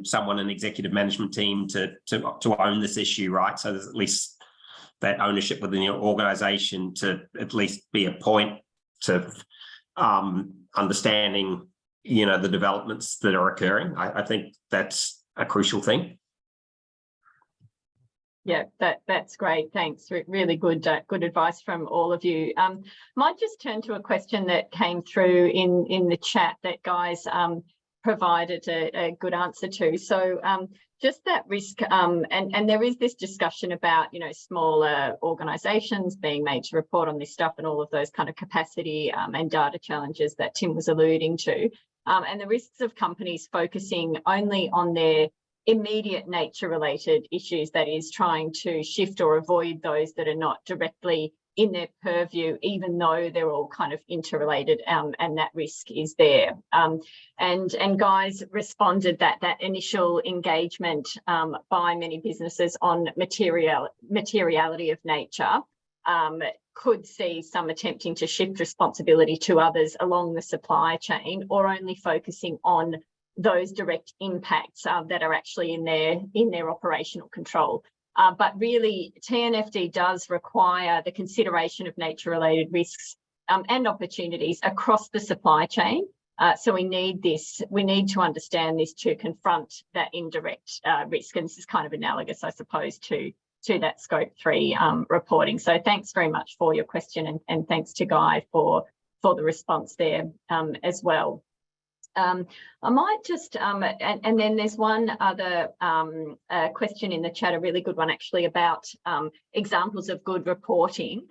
someone in the executive management team to own this issue, right? So there's at least that ownership within your organisation to at least be a point to understanding, the developments that are occurring. I think that's a crucial thing. Yeah, that's great. Thanks. Really good advice from all of you. Might just turn to a question that came through in the chat that guys provided a good answer to. So just that risk, and there is this discussion about, smaller organisations being made to report on this stuff and all of those kind of capacity and data challenges that Tim was alluding to, and the risks of companies focusing only on their immediate nature related issues, that is trying to shift or avoid those that are not directly in their purview, even though they're all kind of interrelated, and that risk is there. And guys responded that initial engagement by many businesses on materiality of nature could see some attempting to shift responsibility to others along the supply chain, or only focusing on those direct impacts that are actually in their operational control. But really, TNFD does require the consideration of nature-related risks and opportunities across the supply chain. So we need to understand this to confront that indirect risk. And this is kind of analogous, I suppose, to that Scope 3 reporting. So thanks very much for your question, and thanks to Guy for the response there as well. I might just, and then there's one other question in the chat, a really good one actually, about examples of good reporting.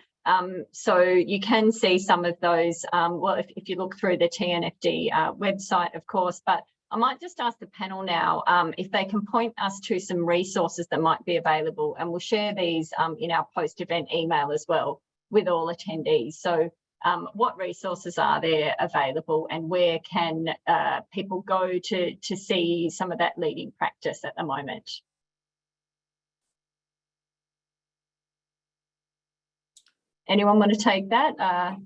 So you can see some of those, well, if you look through the TNFD website, of course, but I might just ask the panel now if they can point us to some resources that might be available, and we'll share these in our post-event email as well with all attendees. So what resources are there available, and where can people go to see some of that leading practice at the moment? Anyone want to take that?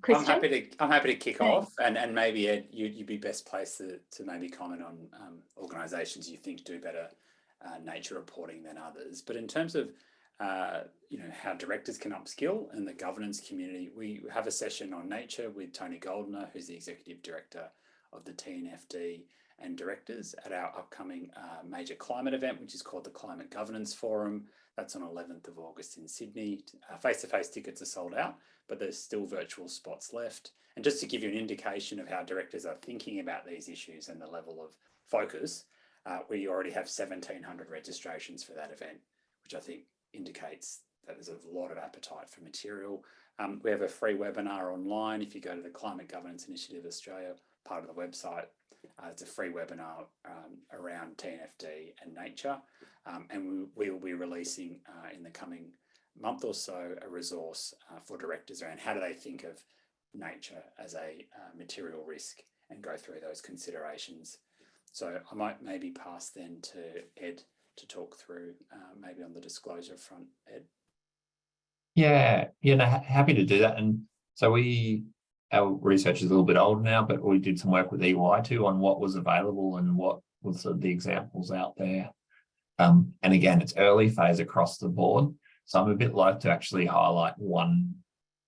Christian? I'm happy to kick off, and maybe Ed, you'd be best placed to maybe comment on organisations you think do better nature reporting than others. But in terms of how directors can upskill and the governance community, we have a session on nature with Tony Goldner, who's the executive director of the TNFD and directors, at our upcoming major climate event, which is called the Climate Governance Forum. That's on 11th of August in Sydney. Face-to-face tickets are sold out, but there's still virtual spots left. And just to give you an indication of how directors are thinking about these issues and the level of focus, we already have 1,700 registrations for that event, which I think indicates that there's a lot of appetite for material. We have a free webinar online. If you go to the Climate Governance Initiative Australia part of the website, it's a free webinar around TNFD and nature. And we will be releasing in the coming month or so a resource for directors around how do they think of nature as a material risk and go through those considerations. So I might maybe pass then to Ed to talk through maybe on the disclosure front, Ed. Yeah, happy to do that. And so our research is a little bit old now, but we did some work with EY too on what was available and what was the examples out there. And again, it's early phase across the board. So I'm a bit loath to actually highlight one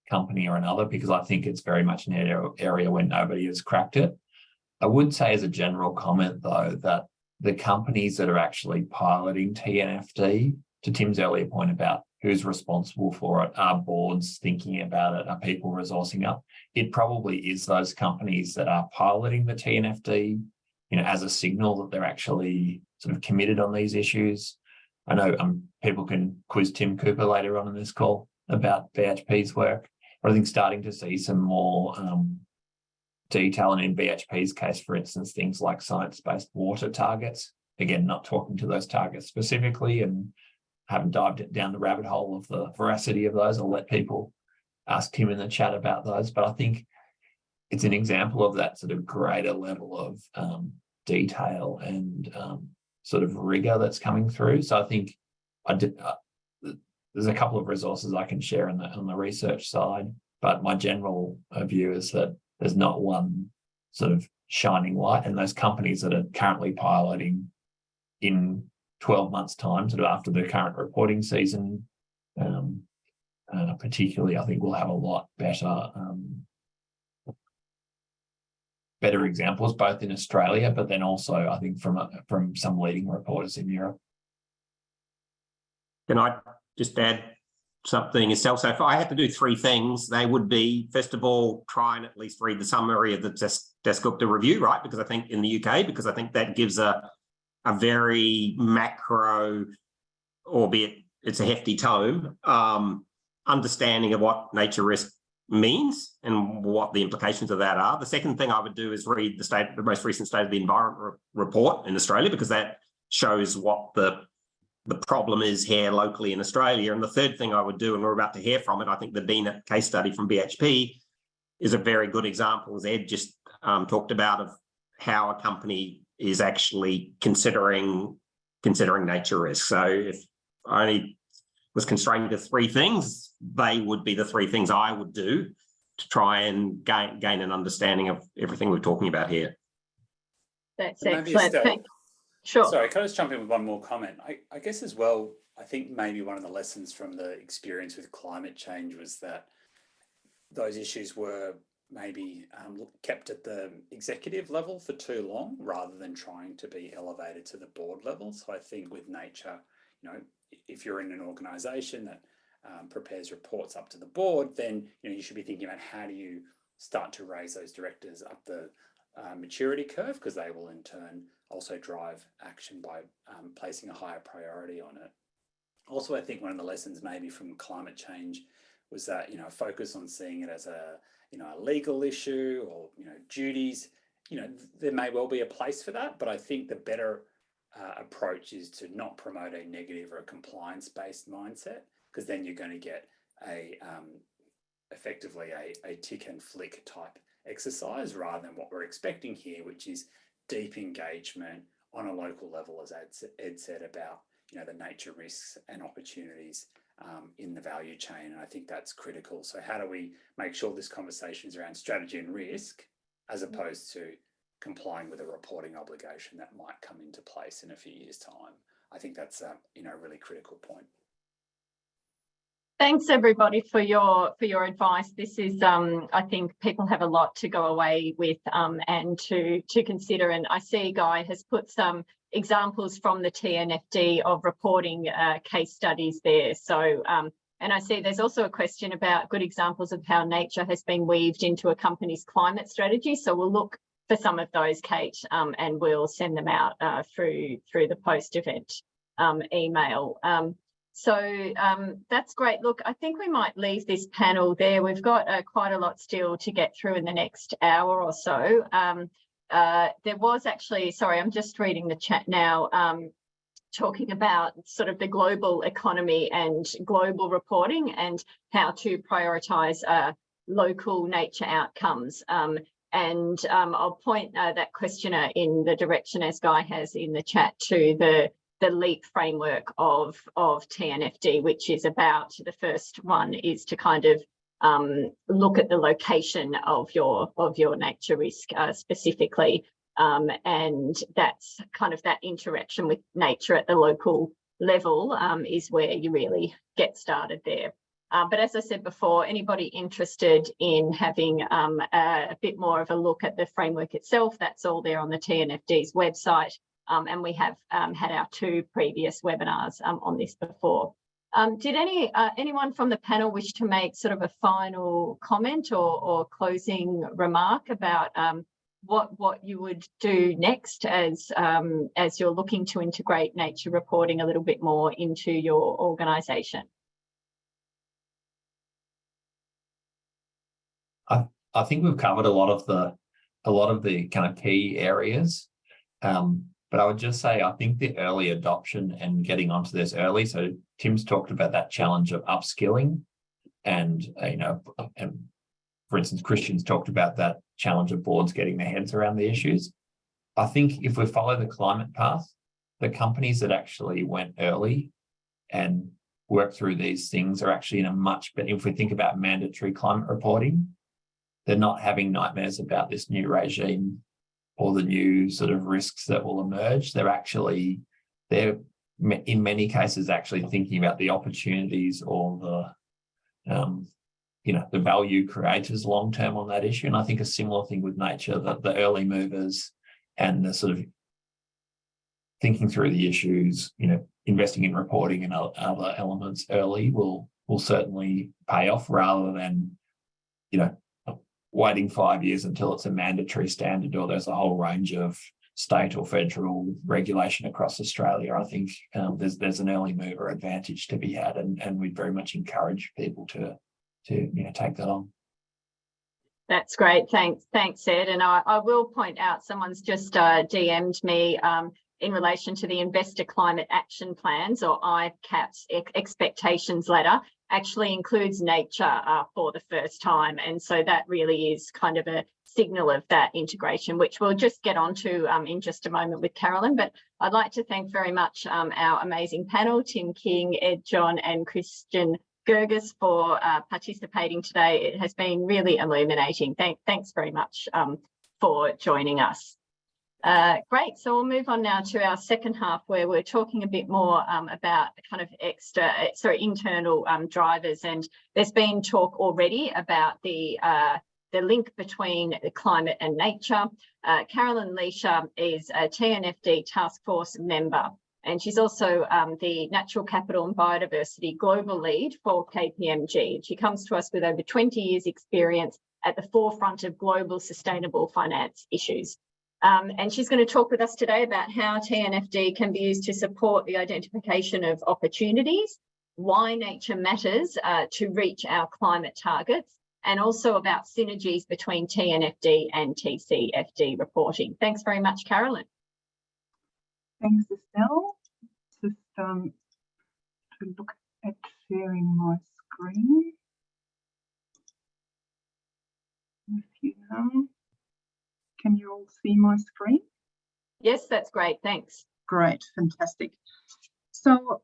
company or another, because I think it's very much an area where nobody has cracked it. I would say as a general comment, though, that the companies that are actually piloting TNFD, to Tim's earlier point about who's responsible for it, are boards thinking about it, are people resourcing up? It probably is those companies that are piloting the TNFD, as a signal that they're actually sort of committed on these issues. I know people can quiz Tim Cooper later on in this call about BHP's work, but I think starting to see some more detail, and in BHP's case, for instance, things like science-based water targets. Again, not talking to those targets specifically, and haven't dived down the rabbit hole of the veracity of those. I'll let people ask Tim in the chat about those, but I think it's an example of that sort of greater level of detail and sort of rigor that's coming through. So I think there's a couple of resources I can share on the research side, but my general view is that there's not one sort of shining light, and those companies that are currently piloting in 12 months' time, sort of after the current reporting season, particularly, I think we'll have a lot better examples, both in Australia, but then also I think from some leading reporters in Europe. Can I just add something, Estelle? So if I had to do three things, they would be, first of all, try and at least read the summary of the Desktop review, right? Because I think in the UK, because I think that gives a very macro, albeit it's a hefty tome, understanding of what nature risk means and what the implications of that are. The second thing I would do is read the most recent State of the Environment report in Australia, because that shows what the problem is here locally in Australia. And the third thing I would do, and we're about to hear from it, I think the DNET case study from BHP is a very good example, as Ed just talked about, of how a company is actually considering nature risk. So if I only was constrained to three things, they would be the three things I would do to try and gain an understanding of everything we're talking about here. That's Maybe excellent. Estelle, Sure. sorry, can I just jump in with one more comment? I guess as well, I think maybe one of the lessons from the experience with climate change was that those issues were maybe kept at the executive level for too long rather than trying to be elevated to the board level. So I think with nature, you know, if you're in an organisation that prepares reports up to the board, then you should be thinking about how do you start to raise those directors up the maturity curve, because they will in turn also drive action by placing a higher priority on it. Also, I think one of the lessons maybe from climate change was that focus on seeing it as a a legal issue or duties. There may well be a place for that, but I think the better approach is to not promote a negative or a compliance-based mindset, because then you're going to get a effectively a tick and flick type exercise rather than what we're expecting here, which is deep engagement on a local level, as Ed said, about the nature risks and opportunities in the value chain. And I think that's critical. So how do we make sure this conversation is around strategy and risk as opposed to complying with a reporting obligation that might come into place in a few years' time? I think that's a really critical point. Thanks everybody for your advice. This is I think people have a lot to go away with and to consider. And I see Guy has put some examples from the TNFD of reporting case studies there. So and I see there's also a question about good examples of how nature has been weaved into a company's climate strategy. So we'll look for some of those, Kate, and we'll send them out through the post-event email. So that's great. Look, I think we might leave this panel there. We've got quite a lot still to get through in the next hour or so. There was actually, sorry, I'm just reading the chat now, talking about sort of the global economy and global reporting and how to prioritise local nature outcomes. And I'll point that questioner in the direction, as Guy has in the chat, to the LEAP framework of TNFD, which is about, the first one is to kind of look at the location of your nature risk specifically, and that's kind of that interaction with nature at the local level is where you really get started there. But as I said before, anybody interested in having a bit more of a look at the framework itself, that's all there on the TNFD's website. And we have had our 2 previous webinars on this before. Did anyone from the panel wish to make sort of a final comment or closing remark about what you would do next as you're looking to integrate nature reporting a little bit more into your organisation? I think we've covered a lot of the kind of key areas. But I would just say, I think the early adoption and getting onto this early. So Tim's talked about that challenge of upskilling, and and for instance, Christian's talked about that challenge of boards getting their heads around the issues. I think if we follow the climate path, the companies that actually went early and worked through these things are actually in a much better. If we think about mandatory climate reporting, they're not having nightmares about this new regime or the new sort of risks that will emerge. They're in many cases actually thinking about the opportunities or the value creators long term on that issue. And I think a similar thing with nature, that the early movers and the sort of thinking through the issues, investing in reporting and other elements early will certainly pay off, rather than waiting 5 years until it's a mandatory standard or there's a whole range of state or federal regulation across Australia. I think there's an early mover advantage to be had, and we'd very much encourage people to take that on. That's great. Thanks, Ed. And I will point out, someone's just DM'd me in relation to the Investor Climate Action Plans, or ICAP's expectations letter, actually includes nature for the first time. And so that really is kind of a signal of that integration, which we'll just get onto in just a moment with Carolyn. But I'd like to thank very much our amazing panel, Tim King, Ed John and Christian Gerges, for participating today. It has been really illuminating. Thanks very much for joining us. Great, so we'll move on now to our second half where we're talking a bit more about kind of internal drivers, and there's been talk already about the link between climate and nature. Carolyn Leisha is a TNFD Taskforce member, and she's also the Natural Capital and Biodiversity Global Lead for KPMG. She comes to us with over 20 years experience at the forefront of global sustainable finance issues. And she's going to talk with us today about how TNFD can be used to support the identification of opportunities, why nature matters to reach our climate targets, and also about synergies between TNFD and TCFD reporting. Thanks very much, Carolyn. Thanks, Estelle. Just to look at sharing my screen with you now. Can you all see my screen? Yes, that's great. Thanks. Great, fantastic. So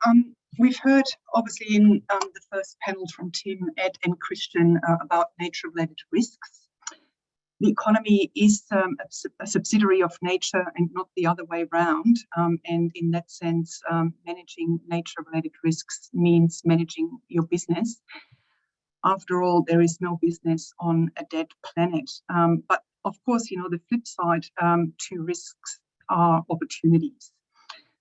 we've heard obviously in the first panel from Tim, Ed and Christian about nature-related risks. The economy is a subsidiary of nature and not the other way around. And in that sense, managing nature-related risks means managing your business. After all, there is no business on a dead planet. But of course, you know, the flip side to risks are opportunities.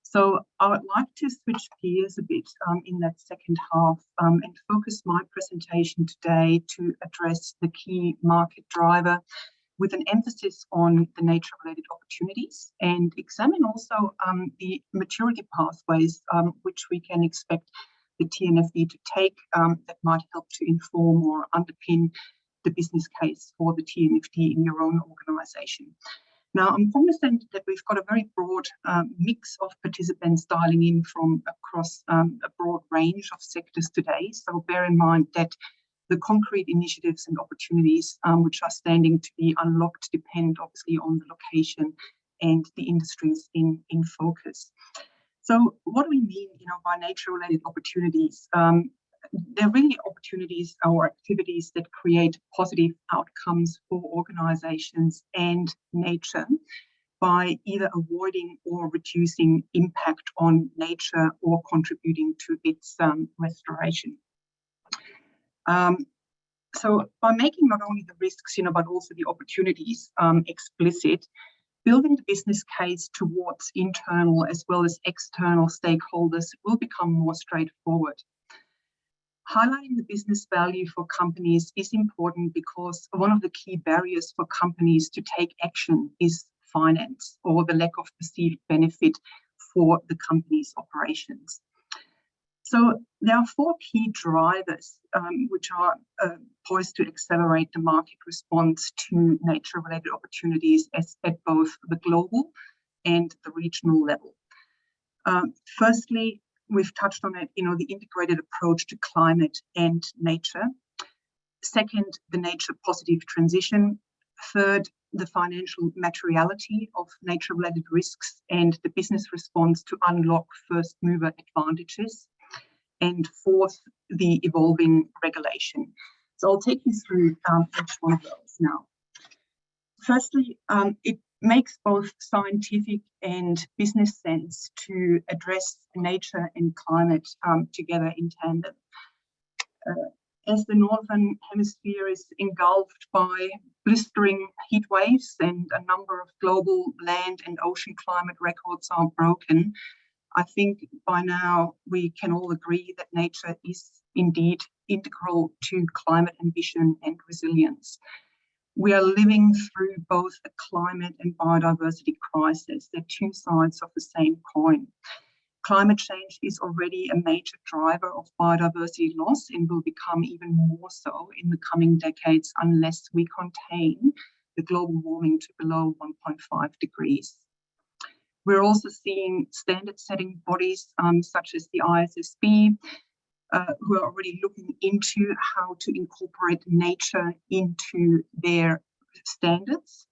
So I would like to switch gears a bit in that second half and focus my presentation today to address the key market driver with an emphasis on the nature-related opportunities and examine also the maturity pathways which we can expect the TNFD to take that might help to inform or underpin the business case for the TNFD in your own organisation. Now, I'm cognizant that we've got a very broad mix of participants dialing in from across a broad range of sectors today. So bear in mind that the concrete initiatives and opportunities which are standing to be unlocked depend obviously on the location and the industries in focus. So what do we mean, you know, by nature-related opportunities? They're really opportunities or activities that create positive outcomes for organisations and nature by either avoiding or reducing impact on nature or contributing to its restoration. So by making not only the risks, you know, but also the opportunities explicit, building the business case towards internal as well as external stakeholders will become more straightforward. Highlighting the business value for companies is important because one of the key barriers for companies to take action is finance or the lack of perceived benefit for the company's operations. So there are four key drivers which are poised to accelerate the market response to nature-related opportunities at both the global and the regional level. Firstly, we've touched on it, you know, the integrated approach to climate and nature. Second, the nature positive transition. Third, the financial materiality of nature-related risks and the business response to unlock first mover advantages. And fourth, the evolving regulation. So I'll take you through each one of those now. Firstly, it makes both scientific and business sense to address nature and climate together in tandem. As the Northern Hemisphere is engulfed by blistering heat waves and a number of global land and ocean climate records are broken, I think by now we can all agree that nature is indeed integral to climate ambition and resilience. We are living through both a climate and biodiversity crisis. They're two sides of the same coin. Climate change is already a major driver of biodiversity loss and will become even more so in the coming decades unless we contain the global warming to below 1.5 degrees. We're also seeing standard-setting bodies such as the ISSB who are already looking into how to incorporate nature into their standards.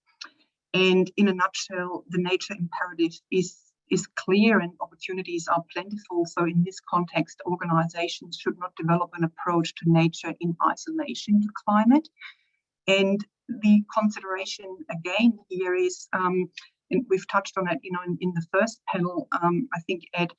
And in a nutshell, the nature imperative is clear and opportunities are plentiful. So in this context, organizations should not develop an approach to nature in isolation to climate. And the consideration again here is and we've touched on it, in the first panel, I think, Ed,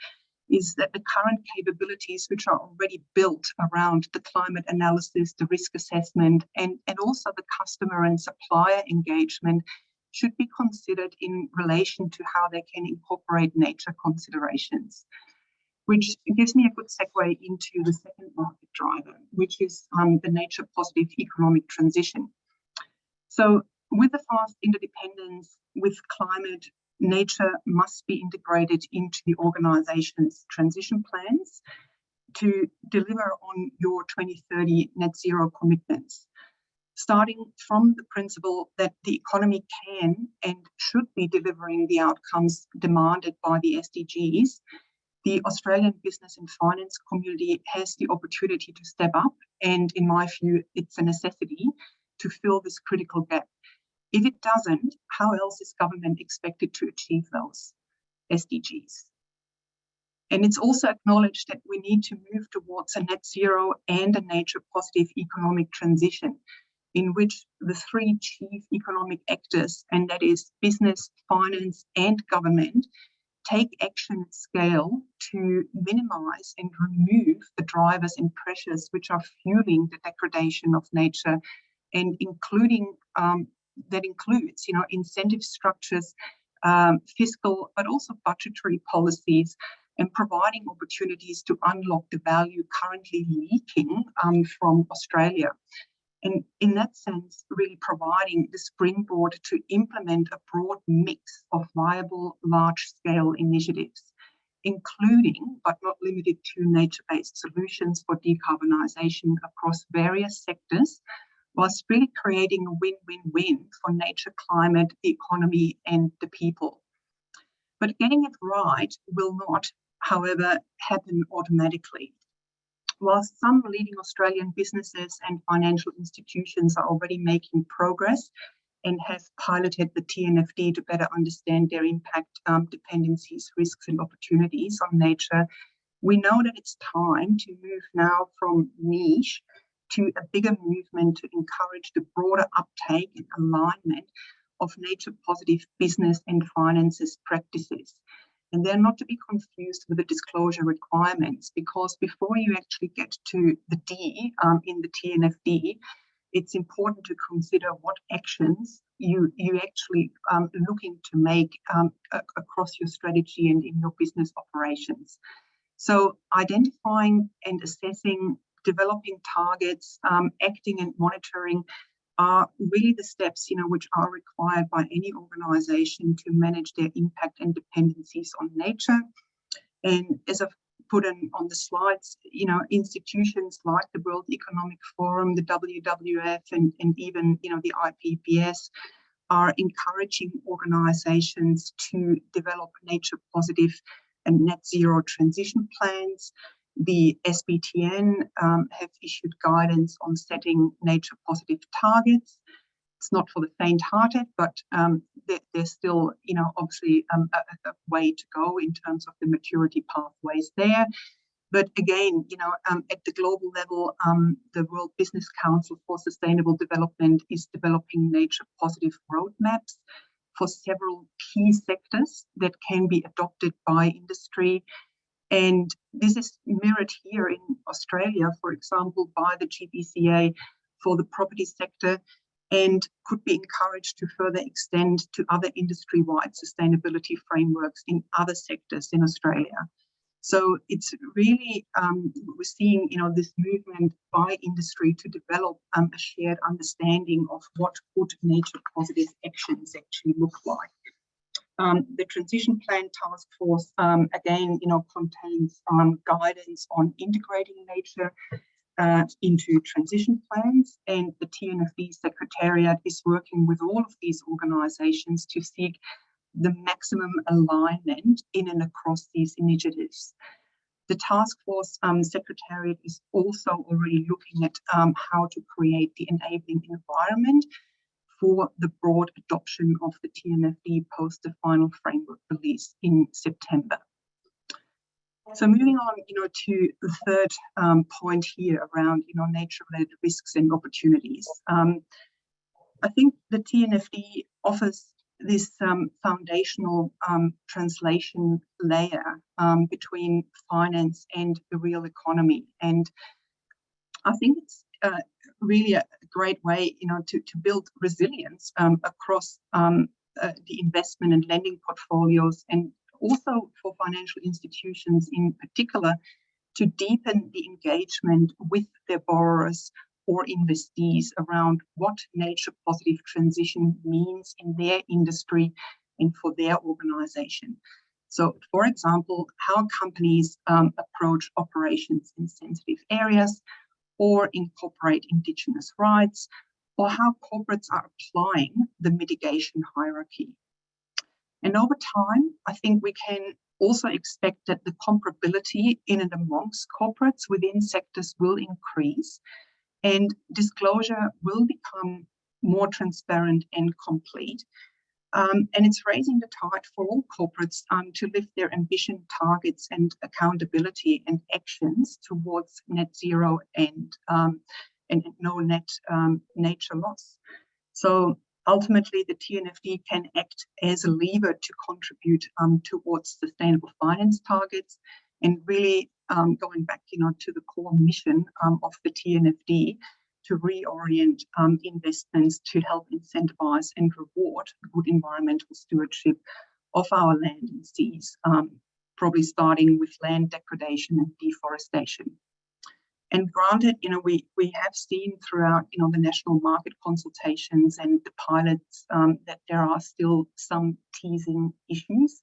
is that the current capabilities which are already built around the climate analysis, the risk assessment, and also the customer and supplier engagement should be considered in relation to how they can incorporate nature considerations, which gives me a good segue into the second market driver, which is the nature positive economic transition. So with the fast interdependence with climate, nature must be integrated into the organisation's transition plans to deliver on your 2030 net zero commitments, starting from the principle that the economy can and should be delivering the outcomes demanded by the SDGs. The Australian business and finance community has the opportunity to step up, and in my view, it's a necessity to fill this critical gap. If it doesn't, how else is government expected to achieve those SDGs? And it's also acknowledged that we need to move towards a net zero and a nature positive economic transition in which the three chief economic actors, and that is business, finance, and government, take action at scale to minimise and remove the drivers and pressures which are fueling the degradation of nature, and that includes, incentive structures, fiscal, but also budgetary policies, and providing opportunities to unlock the value currently leaking from Australia. And in that sense, really providing the springboard to implement a broad mix of viable large-scale initiatives, including, but not limited to, nature-based solutions for decarbonisation across various sectors, whilst really creating a win-win-win for nature, climate, the economy, and the people. But getting it right will not, however, happen automatically. Whilst some leading Australian businesses and financial institutions are already making progress and have piloted the TNFD to better understand their impact, dependencies, risks, and opportunities on nature, we know that it's time to move now from niche to a bigger movement to encourage the broader uptake and alignment of nature positive business and finances practices. And they're not to be confused with the disclosure requirements, because before you actually get to the D in the TNFD, it's important to consider what actions you actually looking to make across your strategy and in your business operations. So identifying and assessing, developing targets, acting and monitoring are really the steps, which are required by any organisation to manage their impact and dependencies on nature. And as I've put on the slides, institutions like the World Economic Forum, the WWF, and even, the IPBES are encouraging organisations to develop nature positive and net zero transition plans. The SBTN have issued guidance on setting nature positive targets. It's not for the faint-hearted, but there's still, obviously a way to go in terms of the maturity pathways there. But again, at the global level, the World Business Council for Sustainable Development is developing nature positive roadmaps for several key sectors that can be adopted by industry. And this is mirrored here in Australia, for example, by the GBCA for the property sector, and could be encouraged to further extend to other industry-wide sustainability frameworks in other sectors in Australia. So it's really, we're seeing, this movement by industry to develop a shared understanding of what good nature positive actions actually look like. The Transition Plan Taskforce, again, contains guidance on integrating nature into transition plans, and the TNFD Secretariat is working with all of these organisations to seek the maximum alignment in and across these initiatives. The Taskforce Secretariat is also already looking at how to create the enabling environment for the broad adoption of the TNFD post the final framework release in September. So moving on, to the third point here around, nature-related risks and opportunities. I think the TNFD offers this foundational translation layer between finance and the real economy. And I think it's really a great way, to build resilience across the investment and lending portfolios, and also for financial institutions in particular, to deepen the engagement with their borrowers or investees around what nature positive transition means in their industry and for their organization. So, for example, how companies approach operations in sensitive areas or incorporate Indigenous rights, or how corporates are applying the mitigation hierarchy. And over time, I think we can also expect that the comparability in and amongst corporates within sectors will increase, and disclosure will become more transparent and complete. And it's raising the tide for all corporates to lift their ambition targets and accountability and actions towards net zero and no net nature loss. So ultimately, the TNFD can act as a lever to contribute towards sustainable finance targets, and really going back, to the core mission of the TNFD, to reorient investments to help incentivize and reward good environmental stewardship of our land and seas, probably starting with land degradation and deforestation. And granted, we have seen throughout, the national market consultations and the pilots that there are still some teasing issues.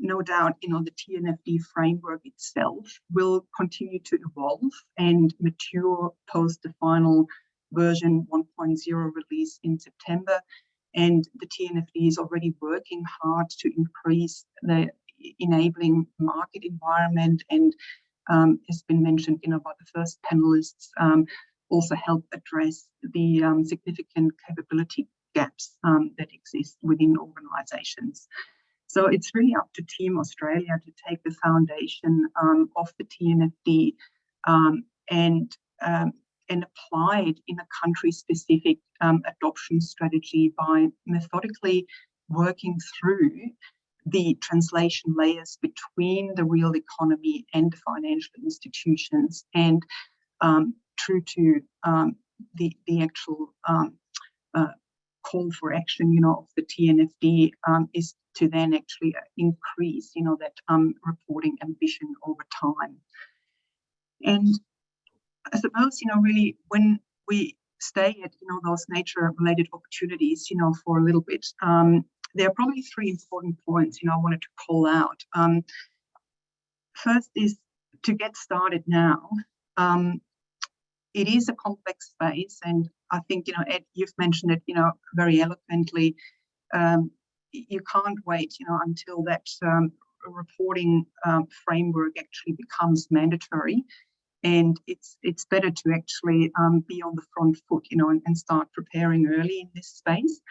No doubt, the TNFD framework itself will continue to evolve and mature post the final version 1.0 release in September. And the TNFD is already working hard to increase the enabling market environment, and has been mentioned, by the first panelists, also help address the significant capability gaps that exist within organisations. So it's really up to Team Australia to take the foundation of the TNFD and apply it in a country-specific adoption strategy by methodically working through the translation layers between the real economy and the financial institutions, and true to the actual call for action, of the TNFD is to then actually increase, that reporting ambition over time. And I suppose, really, when we stay at, those nature-related opportunities, for a little bit, there are probably three important points, I wanted to call out. First is to get started now. It is a complex space, and I think, Ed, you've mentioned it, very eloquently. You can't wait, until that reporting framework actually becomes mandatory, and it's better to actually be on the front foot, and start preparing early in this space.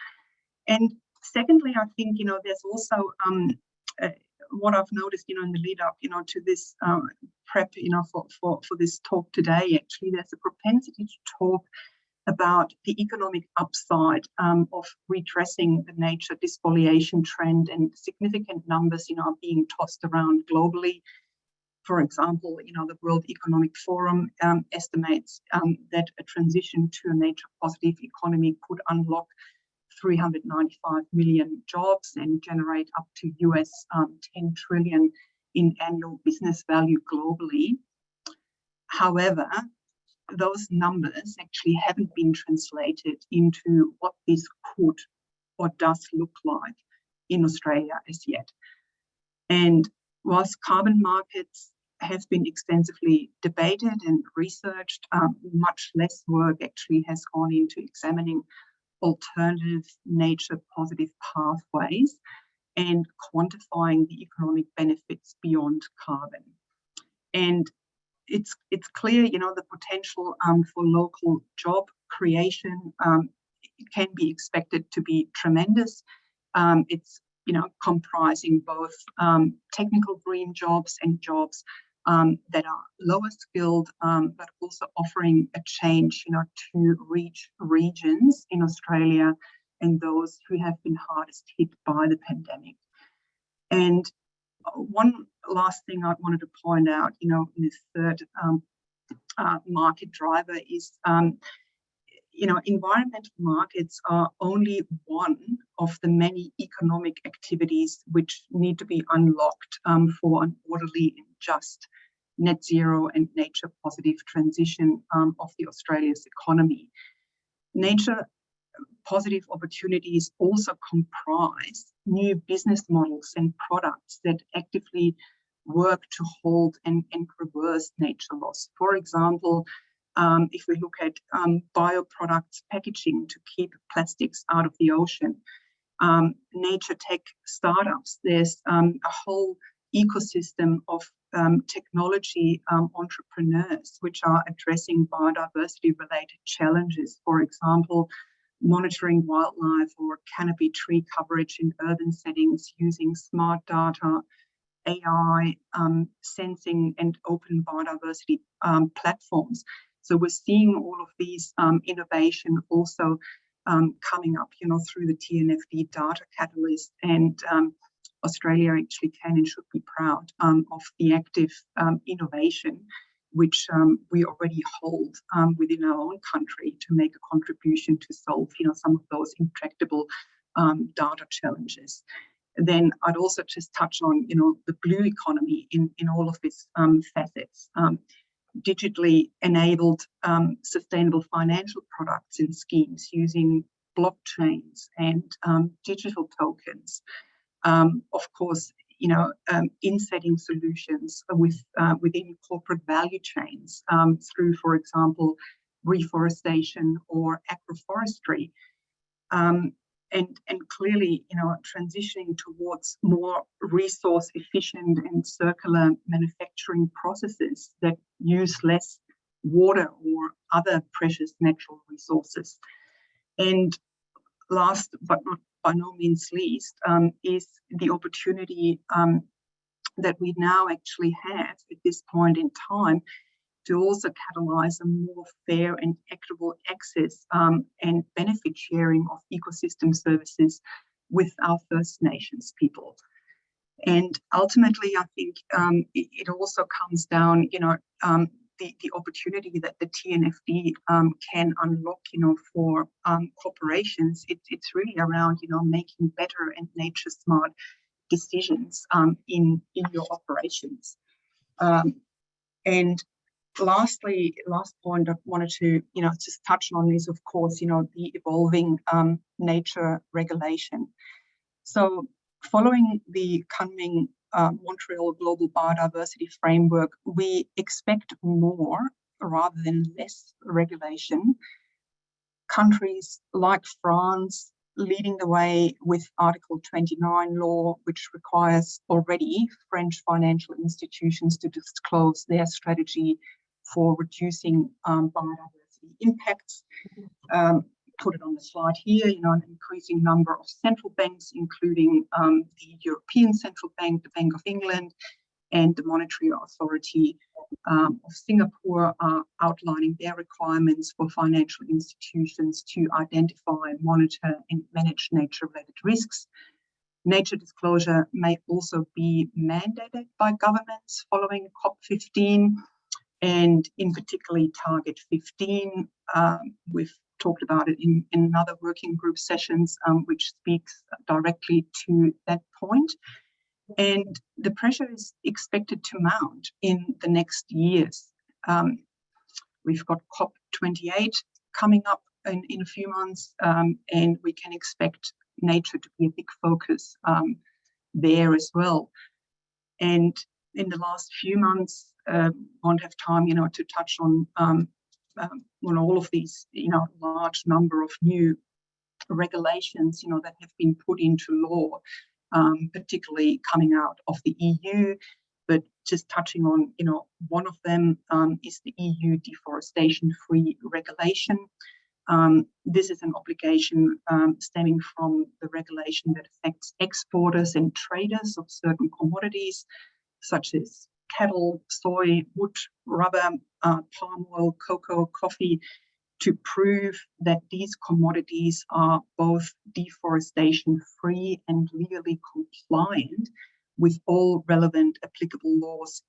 And secondly, I think, there's also what I've noticed, in the lead up, to this prep, for this talk today. Actually, there's a propensity to talk about the economic upside of redressing the nature despoliation trend, and significant numbers, are being tossed around globally. For example, the World Economic Forum estimates that a transition to a nature positive economy could unlock 395 million jobs and generate up to US 10 trillion in annual business value globally. However, those numbers actually haven't been translated into what this could or does look like in Australia as yet. And whilst carbon markets have been extensively debated and researched, much less work actually has gone into examining alternative nature positive pathways and quantifying the economic benefits beyond carbon. And it's clear, the potential for local job creation can be expected to be tremendous. It's comprising both technical green jobs and jobs that are lower skilled, but also offering a change, to reach regions in Australia and those who have been hardest hit by the pandemic. And one last thing I wanted to point out, in this third market driver is, environmental markets are only one of the many economic activities which need to be unlocked for an orderly and just net zero and nature positive transition of the Australia's economy. Nature positive opportunities also comprise new business models and products that actively work to hold and reverse nature loss. For example, if we look at bioproducts packaging to keep plastics out of the ocean, nature tech startups, there's a whole ecosystem of technology entrepreneurs which are addressing biodiversity related challenges. For example, monitoring wildlife or canopy tree coverage in urban settings using smart data, AI, sensing and open biodiversity platforms. So we're seeing all of these innovation also coming up, through the TNFD data catalyst, and Australia actually can and should be proud of the active innovation which we already hold within our own country to make a contribution to solve, some of those intractable data challenges. Then I'd also just touch on, the blue economy in all of its facets. Digitally enabled sustainable financial products and schemes using blockchains and digital tokens. Of course, in-setting solutions within corporate value chains through, for example, reforestation or agroforestry. And clearly, transitioning towards more resource efficient and circular manufacturing processes that use less water or other precious natural resources. And last but not by no means least is the opportunity that we now actually have at this point in time to also catalyse a more fair and equitable access and benefit sharing of ecosystem services with our First Nations people. And ultimately, I think it also comes down, the opportunity that the TNFD can unlock, for corporations. It's really around, making better and nature smart decisions in your operations. And lastly, last point I wanted to, just touch on is, of course, the evolving nature regulation. So following the coming Montreal Global Biodiversity Framework, we expect more rather than less regulation. Countries like France leading the way with Article 29 law, which requires already French financial institutions to disclose their strategy for reducing biodiversity impacts. Put it on the slide here, an increasing number of central banks, including the European Central Bank, the Bank of England, and the Monetary Authority of Singapore are outlining their requirements for financial institutions to identify, monitor, and manage nature-related risks. Nature disclosure may also be mandated by governments following COP15, and in particular Target 15. We've talked about it in other working group sessions, which speaks directly to that point. And the pressure is expected to mount in the next years. We've got COP28 coming up in a few months, and we can expect nature to be a big focus there as well. And in the last few months, won't have time, to touch on all of these, large number of new regulations, that have been put into law, particularly coming out of the EU. But just touching on, one of them is the EU deforestation-free regulation. This is an obligation stemming from the regulation that affects exporters and traders of certain commodities, such as cattle, soy, wood, rubber, palm oil, cocoa, coffee, to prove that these commodities are both deforestation free and legally compliant with all relevant applicable laws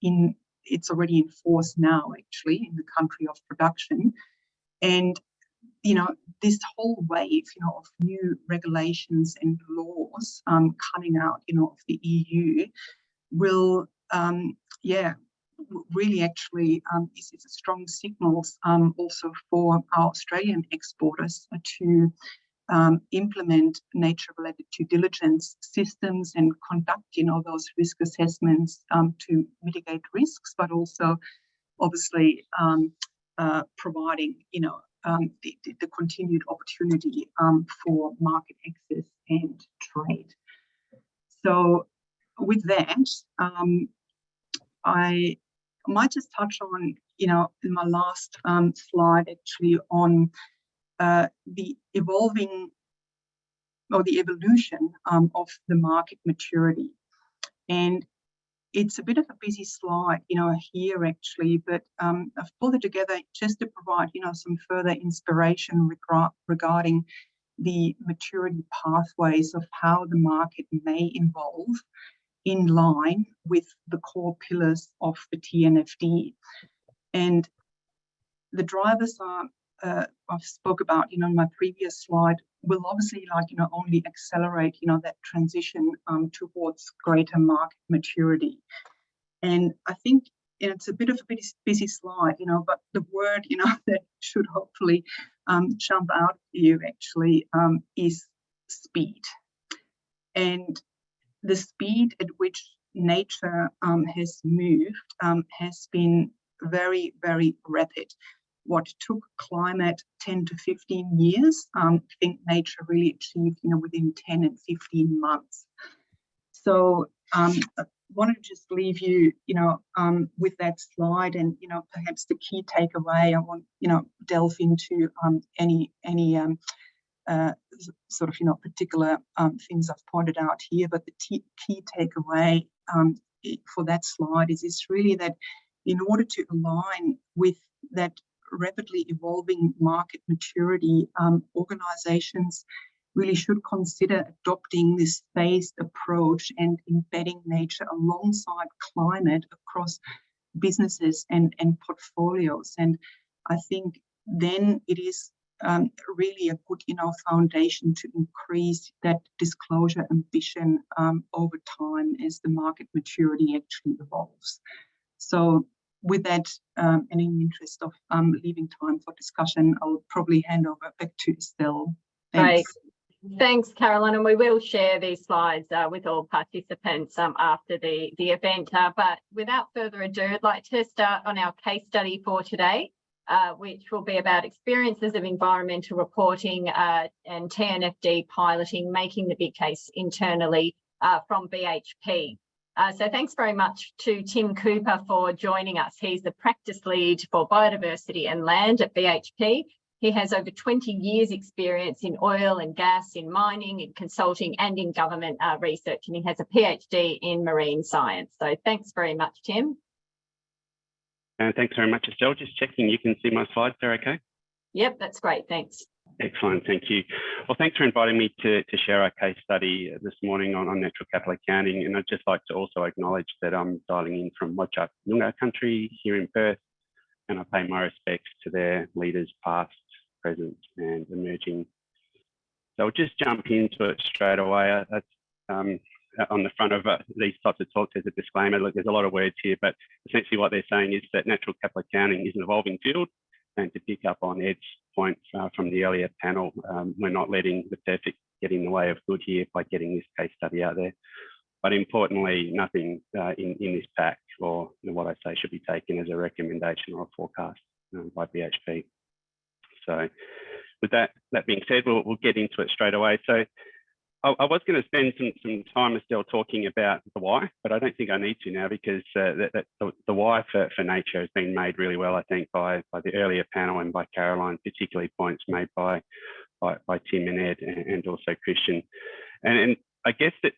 it's already in force now, actually, in the country of production. And, this whole wave, of new regulations and laws coming out, of the EU will, really actually is a strong signals also for our Australian exporters to implement nature-related due diligence systems and conduct, those risk assessments to mitigate risks, but also obviously providing, the continued opportunity for market access and trade. So with that, I might just touch on, in my last slide, actually, on the evolution of the market maturity. And it's a bit of a busy slide, here actually, but I've pulled it together just to provide, some further inspiration regarding the maturity pathways of how the market may evolve in line with the core pillars of the TNFD. And the drivers are, I've spoke about, in my previous slide, will obviously only accelerate, that transition towards greater market maturity. And I think it's a bit of a busy slide, but the word, that should hopefully jump out at you actually is speed. And the speed at which nature has moved has been very, very rapid. What took climate 10 to 15 years, I think nature really achieved, within 10 and 15 months. So I wanted to just leave you, with that slide, and perhaps the key takeaway. I want delve into any sort of particular things I've pointed out here, but the key takeaway for that slide is really that in order to align with that rapidly evolving market maturity, organizations really should consider adopting this phased approach and embedding nature alongside climate across businesses and portfolios. And I think then it is really a good foundation to increase that disclosure ambition over time as the market maturity actually evolves. So with that, and in the interest of leaving time for discussion, I'll probably hand over back to Estelle. Thanks. Great. Thanks, Caroline, and we will share these slides with all participants after the event. But without further ado, I'd like to start on our case study for today, which will be about experiences of environmental reporting and TNFD piloting, making the big case internally from BHP. So thanks very much to Tim Cooper for joining us. He's the practice lead for biodiversity and land at BHP. He has over 20 years experience in oil and gas, in mining, in consulting and in government research, and he has a PhD in marine science. So thanks very much, Tim. Thanks very much, Estelle. Just checking you can see my slides. They're okay? Yep, that's great. Thanks. Excellent. Thank you. Well, thanks for inviting me to share our case study this morning on natural capital accounting. And I'd just like to also acknowledge that I'm dialing in from Whadjuk Noongar country here in Perth, and I pay my respects to their leaders past, present and emerging. So I'll just jump into it straight away. On the front of these types of talks, there's a disclaimer. Look, there's a lot of words here, but essentially what they're saying is that natural capital accounting is an evolving field, and to pick up on Ed's points from the earlier panel, we're not letting the perfect get in the way of good here by getting this case study out there. But importantly, nothing in this pack or what I say should be taken as a recommendation or a forecast by BHP. So with that being said, we'll get into it straight away. So I was going to spend some time, Estelle, talking about the why, but I don't think I need to now, because the why for nature has been made really well, I think, by the earlier panel and by Caroline, particularly points made by Tim and Ed and also Christian. And I guess that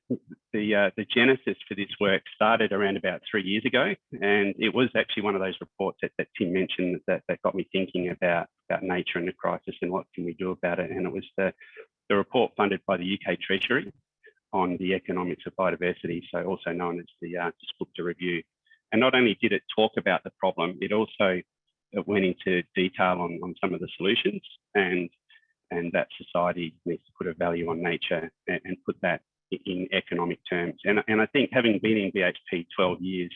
the genesis for this work started around about 3 years ago, and it was actually one of those reports that Tim mentioned that got me thinking about nature and the crisis and what can we do about it. And it was the report funded by the UK Treasury on the economics of biodiversity, so also known as the Taskforce review. And not only did it talk about the problem, it also went into detail on some of the solutions and that society needs to put a value on nature and put that in economic terms. And I think having been in BHP 12 years,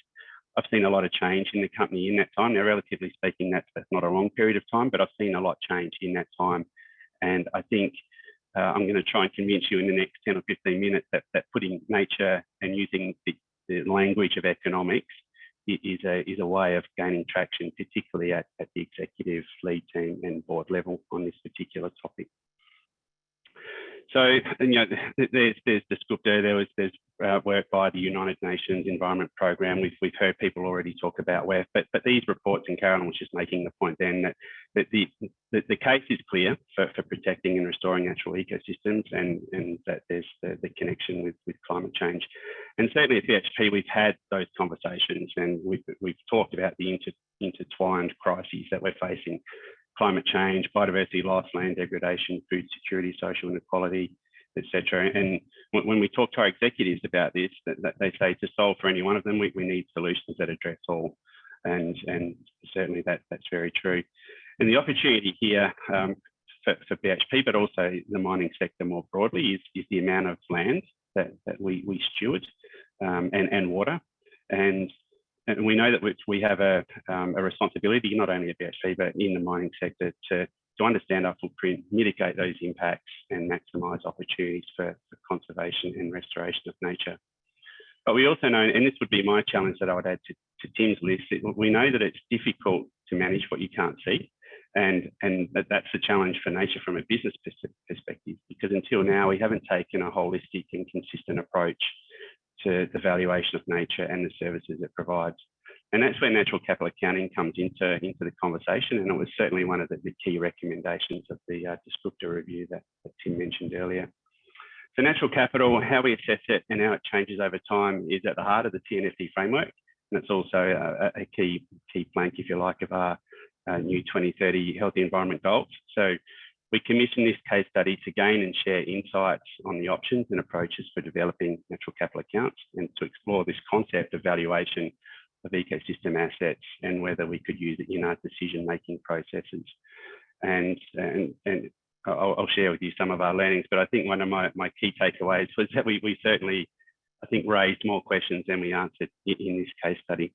I've seen a lot of change in the company in that time. Now, relatively speaking, that's not a long period of time, but I've seen a lot change in that time. And I think I'm going to try and convince you in the next 10 or 15 minutes that putting nature and using the language of economics is a way of gaining traction, particularly at the executive, lead team and board level on this particular topic. So, there's the scoop there. There's work by the United Nations Environment Programme. We've heard people already talk about WEF, but these reports, and Carolyn was just making the point then that the case is clear for protecting and restoring natural ecosystems, and that there's the connection with climate change. And certainly at BHP, we've had those conversations, and we've talked about the intertwined crises that we're facing. Climate change, biodiversity loss, land degradation, food security, social inequality, etc. And when we talk to our executives about this, they say to solve for any one of them, we need solutions that address all. And certainly that's very true. And the opportunity here for BHP, but also the mining sector more broadly, is the amount of land that we steward and water. And we know that we have a responsibility, not only at BHP, but in the mining sector to understand our footprint, mitigate those impacts and maximise opportunities for conservation and restoration of nature. But we also know, and this would be my challenge that I would add to Tim's list, we know that it's difficult to manage what you can't see. And that's the challenge for nature from a business perspective, because until now we haven't taken a holistic and consistent approach to the valuation of nature and the services it provides. And that's where natural capital accounting comes into the conversation. And it was certainly one of the key recommendations of the descriptor review that Tim mentioned earlier. So natural capital, how we assess it and how it changes over time, is at the heart of the TNFD framework. And it's also a key plank, if you like, of our new 2030 healthy environment goals. So we commissioned this case study to gain and share insights on the options and approaches for developing natural capital accounts, and to explore this concept of valuation of ecosystem assets and whether we could use it in our decision-making processes. And I'll share with you some of our learnings, but I think one of my key takeaways was that we certainly, I think, raised more questions than we answered in this case study.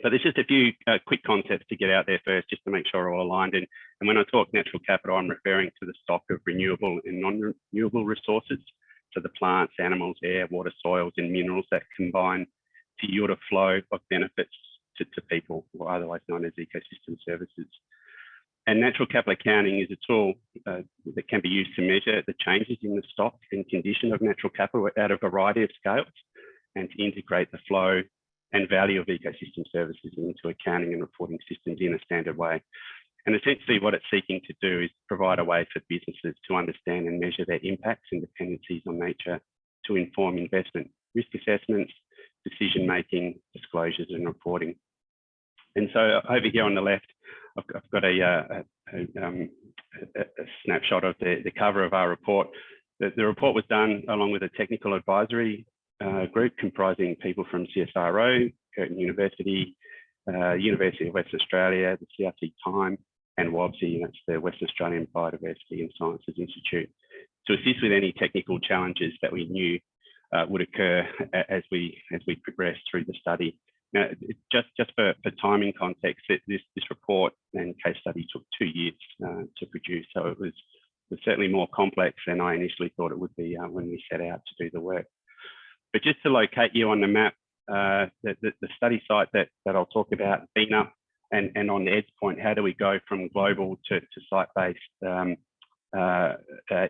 But there's just a few quick concepts to get out there first, just to make sure we're all aligned. And when I talk natural capital, I'm referring to the stock of renewable and non-renewable resources. So the plants, animals, air, water, soils, and minerals that combine to yield a flow of benefits to people, or otherwise known as ecosystem services. And natural capital accounting is a tool that can be used to measure the changes in the stock and condition of natural capital at a variety of scales, and to integrate the flow and value of ecosystem services into accounting and reporting systems in a standard way. And essentially what it's seeking to do is provide a way for businesses to understand and measure their impacts and dependencies on nature, to inform investment risk assessments, decision-making, disclosures and reporting. And so over here on the left, I've got a snapshot of the cover of our report. The report was done along with a technical advisory group comprising people from CSIRO, Curtin University, University of Western Australia, the CRC Time, and WABSI, that's the Western Australian Biodiversity and Sciences Institute, to assist with any technical challenges that we knew would occur as we progress through the study. Now, just for timing context, this report and case study took 2 years to produce, so it was certainly more complex than I initially thought it would be when we set out to do the work. But just to locate you on the map, the study site that I'll talk about, BNUP, and on the edge point, how do we go from global to site-based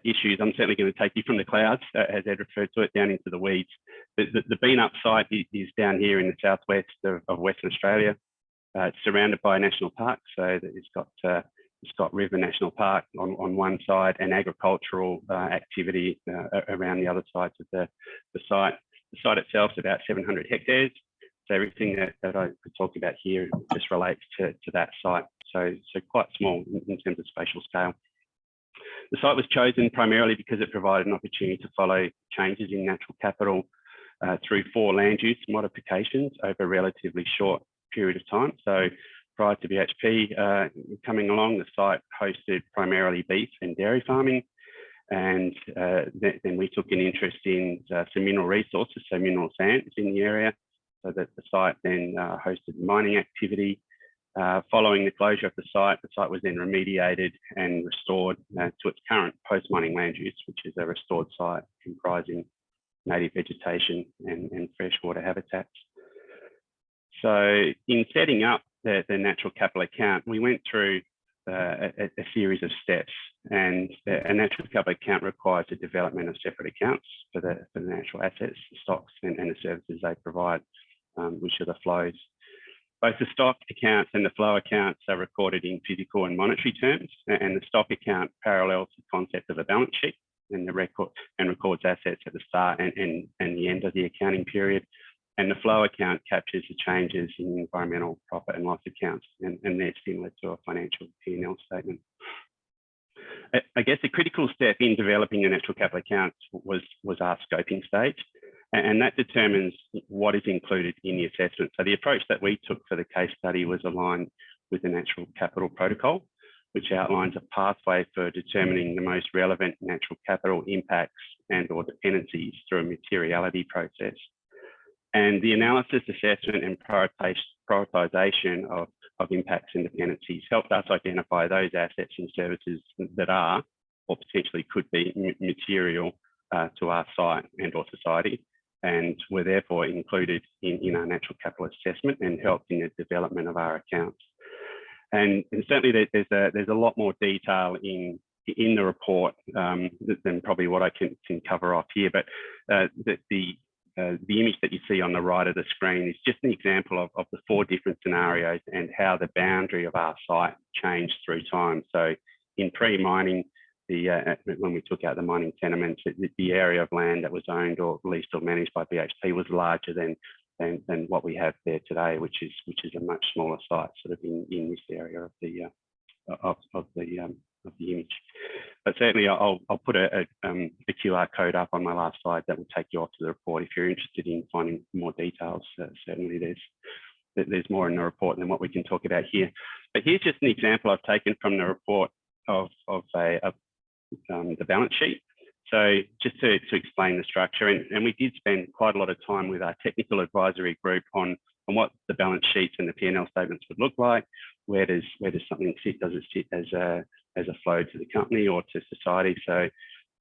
issues? I'm certainly going to take you from the clouds, as Ed referred to it, down into the weeds. The BNUP site is down here in the southwest of Western Australia. It's surrounded by a national park, so that it's got Scott River National Park on one side and agricultural activity around the other sides of the site. The site itself is about 700 hectares. So everything that I talk about here just relates to that site. So quite small in terms of spatial scale. The site was chosen primarily because it provided an opportunity to follow changes in natural capital through 4 land use modifications over a relatively short period of time. So prior to BHP coming along, the site hosted primarily beef and dairy farming. And then we took an interest in some mineral resources, so mineral sands in the area, so that the site then hosted mining activity. Following the closure of the site was then remediated and restored to its current post-mining land use, which is a restored site comprising native vegetation and freshwater habitats. So in setting up the natural capital account, we went through a series of steps, and a natural capital account requires the development of separate accounts for the natural assets, stocks, and the services they provide, which are the flows. Both the stock accounts and the flow accounts are recorded in physical and monetary terms, and the stock account parallels the concept of a balance sheet and records assets at the start and the end of the accounting period. And the flow account captures the changes in environmental profit and loss accounts, and they're similar to a financial P&L statement. I guess a critical step in developing a natural capital account was our scoping stage, and that determines what is included in the assessment. So the approach that we took for the case study was aligned with the Natural Capital Protocol, which outlines a pathway for determining the most relevant natural capital impacts and/or dependencies through a materiality process. And the analysis, assessment, and prioritisation of impacts and dependencies helped us identify those assets and services that are, or potentially could be, material to our site and or society, and were therefore included in our natural capital assessment and helped in the development of our accounts. And certainly there's a lot more detail in the report than probably what I can cover off here, but the image that you see on the right of the screen is just an example of the 4 different scenarios and how the boundary of our site changed through time. So in pre-mining, when we took out the mining tenements, the area of land that was owned or leased or managed by BHP was larger than what we have there today, which is a much smaller site, sort of in this area of the image. But certainly I'll put a QR code up on my last slide that will take you off to the report if you're interested in finding more details. Certainly there's more in the report than what we can talk about here. But here's just an example I've taken from the report of the balance sheet. So just to explain the structure, and we did spend quite a lot of time with our technical advisory group on what the balance sheets and the P&L statements would look like. Where does something sit? Does it sit as a flow to the company or to society? So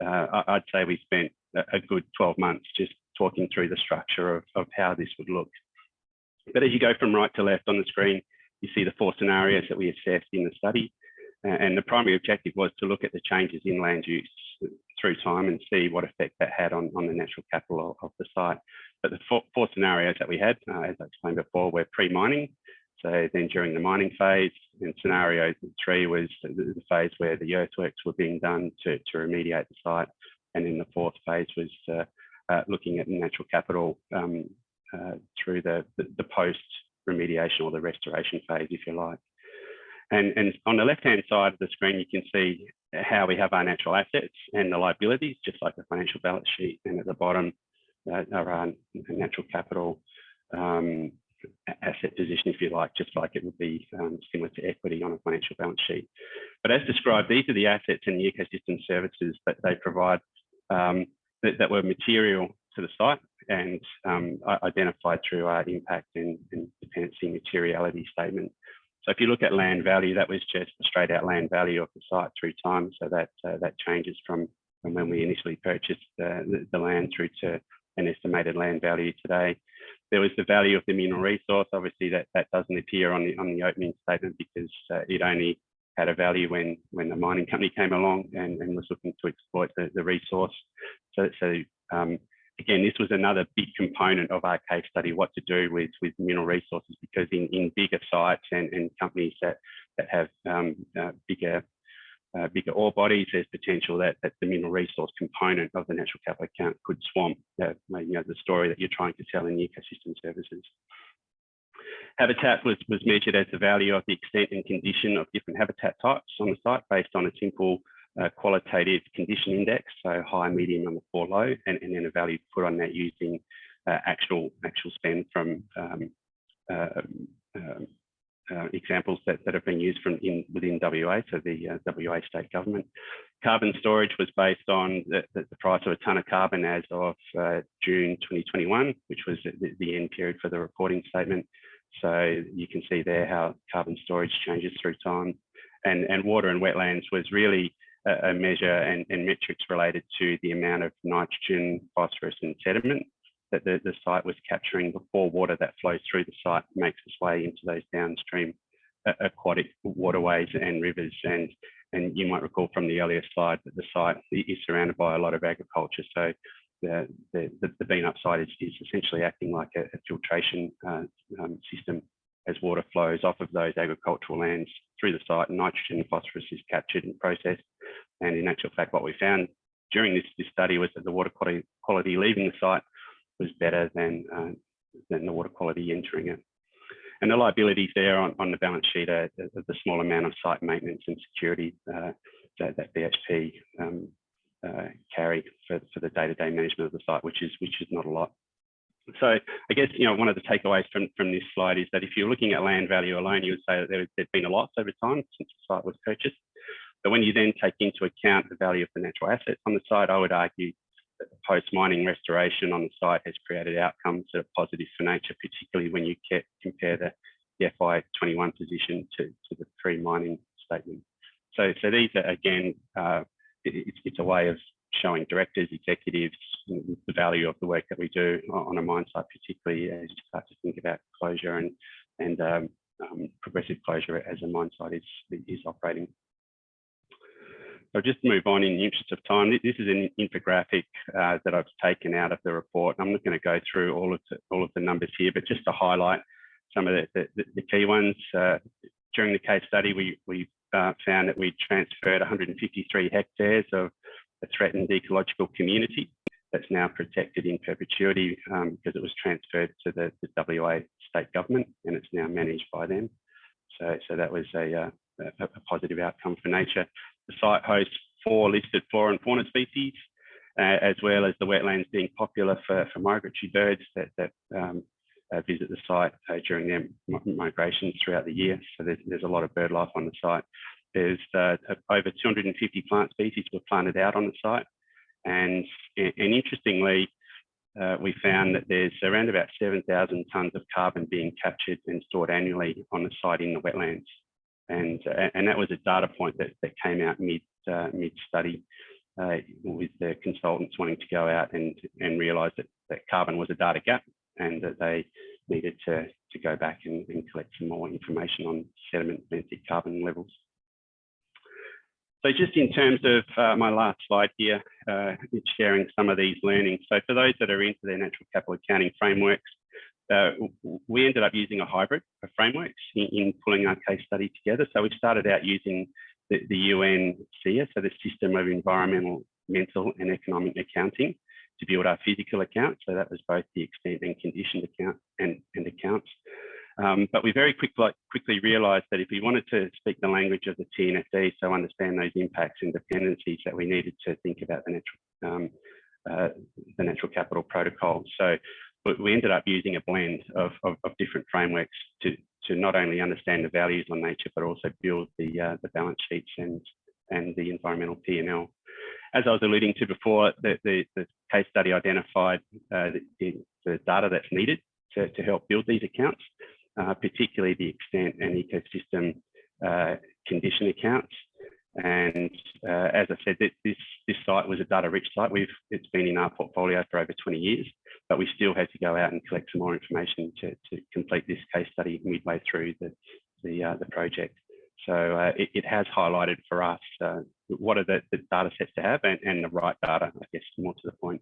I'd say we spent a good 12 months just talking through the structure of how this would look. But as you go from right to left on the screen, you see the 4 scenarios that we assessed in the study. And the primary objective was to look at the changes in land use through time and see what effect that had on the natural capital of the site. But the 4 scenarios that we had, as I explained before, were pre-mining. So then during the mining phase, and scenario 3 was the phase where the earthworks were being done to remediate the site. And then the 4th phase was looking at natural capital through the post-remediation or the restoration phase, if you like. And on the left-hand side of the screen, you can see how we have our natural assets and the liabilities, just like the financial balance sheet. And at the bottom, our natural capital asset position, if you like, just like it would be similar to equity on a financial balance sheet. But as described, these are the assets and the ecosystem services that they provide that were material to the site and identified through our impact and dependency materiality statement. So if you look at land value, that was just a straight out land value of the site through time. So that changes from when we initially purchased the land through to an estimated land value today. There was the value of the mineral resource. Obviously that doesn't appear on the opening statement because it only had a value when the mining company came along and was looking to exploit the resource. So again, this was another big component of our case study, what to do with mineral resources, because in bigger sites and companies that have bigger ore bodies, there's potential that the mineral resource component of the natural capital account could swamp the story that you're trying to tell in ecosystem services. Habitat was measured as the value of the extent and condition of different habitat types on the site based on a simple qualitative condition index, so high, medium, and low, and then a value put on that using actual spend from examples that have been used within WA, so the WA state government. Carbon storage was based on the price of a tonne of carbon as of June 2021, which was the end period for the reporting statement. So you can see there how carbon storage changes through time. And water and wetlands was really a measure and metrics related to the amount of nitrogen, phosphorus, and sediment that the site was capturing before water that flows through the site makes its way into those downstream aquatic waterways and rivers. And you might recall from the earlier slide that the site is surrounded by a lot of agriculture. So the bean upside is essentially acting like a filtration system as water flows off of those agricultural lands through the site. Nitrogen and phosphorus is captured and processed. And in actual fact, what we found during this study was that the water quality leaving the site was better than the water quality entering it. And the liabilities there on the balance sheet are the small amount of site maintenance and security that BHP carry for the day-to-day management of the site, which is not a lot. So I guess one of the takeaways from this slide is that if you're looking at land value alone, you would say that there's been a loss over time since the site was purchased. But when you then take into account the value of the natural assets on the site, I would argue that the post-mining restoration on the site has created outcomes that are positive for nature, particularly when you compare the FY21 position to the pre-mining statement. So these are, again, it's a way of showing directors, executives, the value of the work that we do on a mine site, particularly as you start to think about closure and progressive closure as a mine site is operating. I'll just move on in the interest of time. This is an infographic that I've taken out of the report. I'm not going to go through all of the numbers here, but just to highlight some of the key ones. During the case study, we found that we transferred 153 hectares of a threatened ecological community that's now protected in perpetuity because it was transferred to the WA state government and it's now managed by them. So that was a positive outcome for nature. The site hosts 4 listed flora and fauna species, as well as the wetlands being popular for migratory birds that visit the site during their migrations throughout the year. So there's a lot of bird life on the site. There's over 250 plant species were planted out on the site. And interestingly, we found that there's around about 7,000 tonnes of carbon being captured and stored annually on the site in the wetlands. And that was a data point that came out mid-study with the consultants wanting to go out and realise that carbon was a data gap and that they needed to go back and collect some more information on sediment benthic carbon levels. So just in terms of my last slide here, it's sharing some of these learnings. So for those that are into their natural capital accounting frameworks, we ended up using a hybrid of frameworks in pulling our case study together. So we started out using the UN SEA, so the System of Environmental, Mental and Economic Accounting, to build our physical account. So that was both the extent and condition account and accounts. But we very quickly realised that if we wanted to speak the language of the TNFD, so understand those impacts and dependencies, that we needed to think about the natural capital protocol. So we ended up using a blend of different frameworks to not only understand the values on nature, but also build the balance sheets and the environmental P&L. As I was alluding to before, the case study identified the data that's needed to help build these accounts, particularly the extent and ecosystem condition accounts. And as I said, this site was a data-rich site. It's been in our portfolio for over 20 years, but we still had to go out and collect some more information to complete this case study midway through the project. So it has highlighted for us what are the data sets to have and the right data, I guess, more to the point.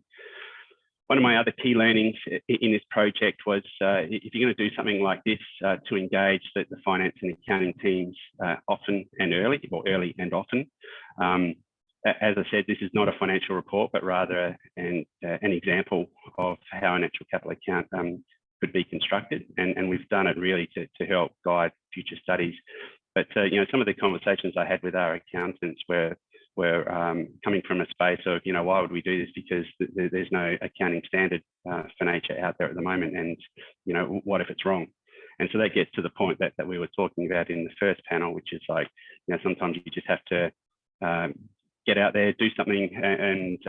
One of my other key learnings in this project was if you're going to do something like this, to engage the finance and accounting teams often and early, or early and often. As I said, this is not a financial report, but rather an example of how a natural capital account could be constructed, and we've done it really to help guide future studies. But you know, some of the conversations I had with our accountants were coming from a space of, you know, why would we do this? Because there's no accounting standard for nature out there at the moment, and you know, what if it's wrong? And so that gets to the point that we were talking about in the first panel, which is like, you know, sometimes you just have to get out there, do something, and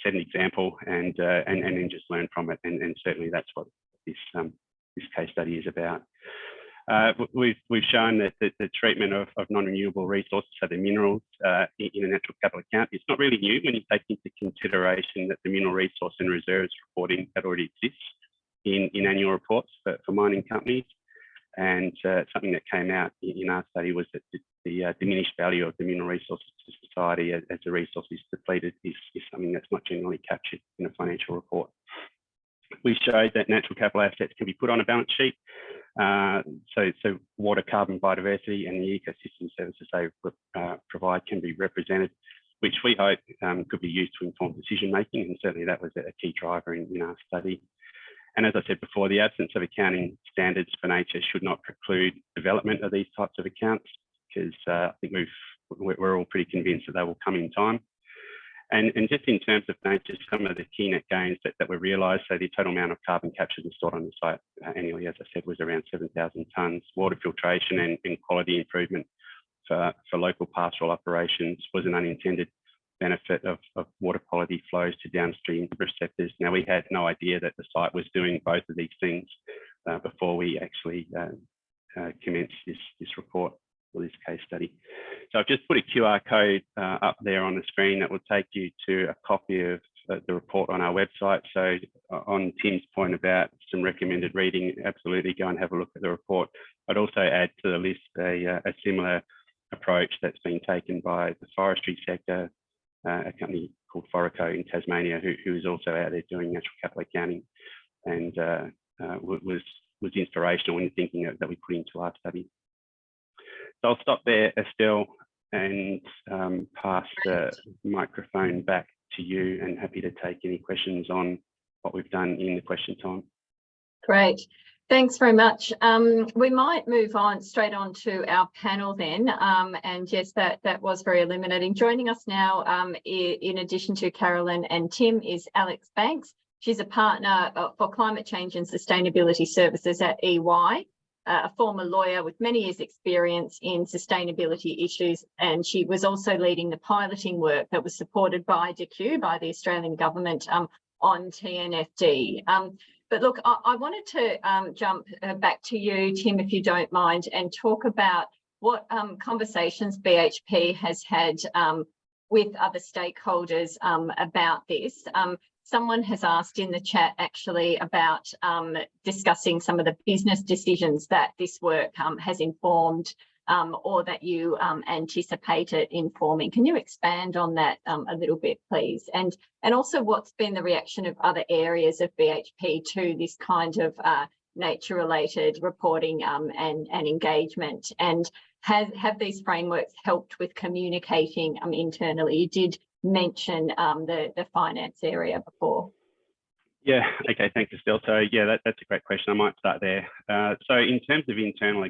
set an example, and then just learn from it. And certainly that's what this case study is about. We've shown that the treatment of non-renewable resources, so the minerals, in a natural capital account, it's not really new when you take into consideration that the mineral resource and reserves reporting that already exists in annual reports for mining companies. And something that came out in our study was that the diminished value of the mineral resources to society as the resource is depleted is something that's not generally captured in a financial report. We showed that natural capital assets can be put on a balance sheet. So water, carbon, biodiversity, and the ecosystem services they provide can be represented, which we hope could be used to inform decision making, and certainly that was a key driver in our study. And as I said before, the absence of accounting standards for nature should not preclude development of these types of accounts, because I think we're all pretty convinced that they will come in time. And just in terms of nature, some of the key net gains that were realised, so the total amount of carbon captured and stored on the site annually, as I said, was around 7,000 tonnes. Water filtration and quality improvement for local pastoral operations was an unintended benefit of water quality flows to downstream receptors. Now, we had no idea that the site was doing both of these things before we actually commenced this report, or this case study. So I've just put a QR code up there on the screen that will take you to a copy of the report on our website. So on Tim's point about some recommended reading, absolutely go and have a look at the report. I'd also add to the list a similar approach that's been taken by the forestry sector, a company called Foraco in Tasmania, who is also out there doing natural capital accounting, and was inspirational in the thinking that we put into our study. So I'll stop there, Estelle, and pass the microphone back to you, and happy to take any questions on what we've done in the question time. Great. Thanks very much. We might move on straight on to our panel then. And yes, that was very illuminating. Joining us now, in addition to Carolyn and Tim, is Alex Banks. She's a partner for climate change and sustainability services at EY. A former lawyer with many years' experience in sustainability issues, and she was also leading the piloting work that was supported by DQ, by the Australian government, on TNFD. But look, I wanted to jump back to you, Tim, if you don't mind, and talk about what conversations BHP has had with other stakeholders about this. Someone has asked in the chat actually about discussing some of the business decisions that this work has informed, or that you anticipate it informing. Can you expand on that a little bit, please? And also, what's been the reaction of other areas of BHP to this kind of nature-related reporting and engagement? And have these frameworks helped with communicating internally? You did mention the finance area before. Yeah, okay, thanks, Estelle. So yeah, that's a great question. I might start there. So in terms of internal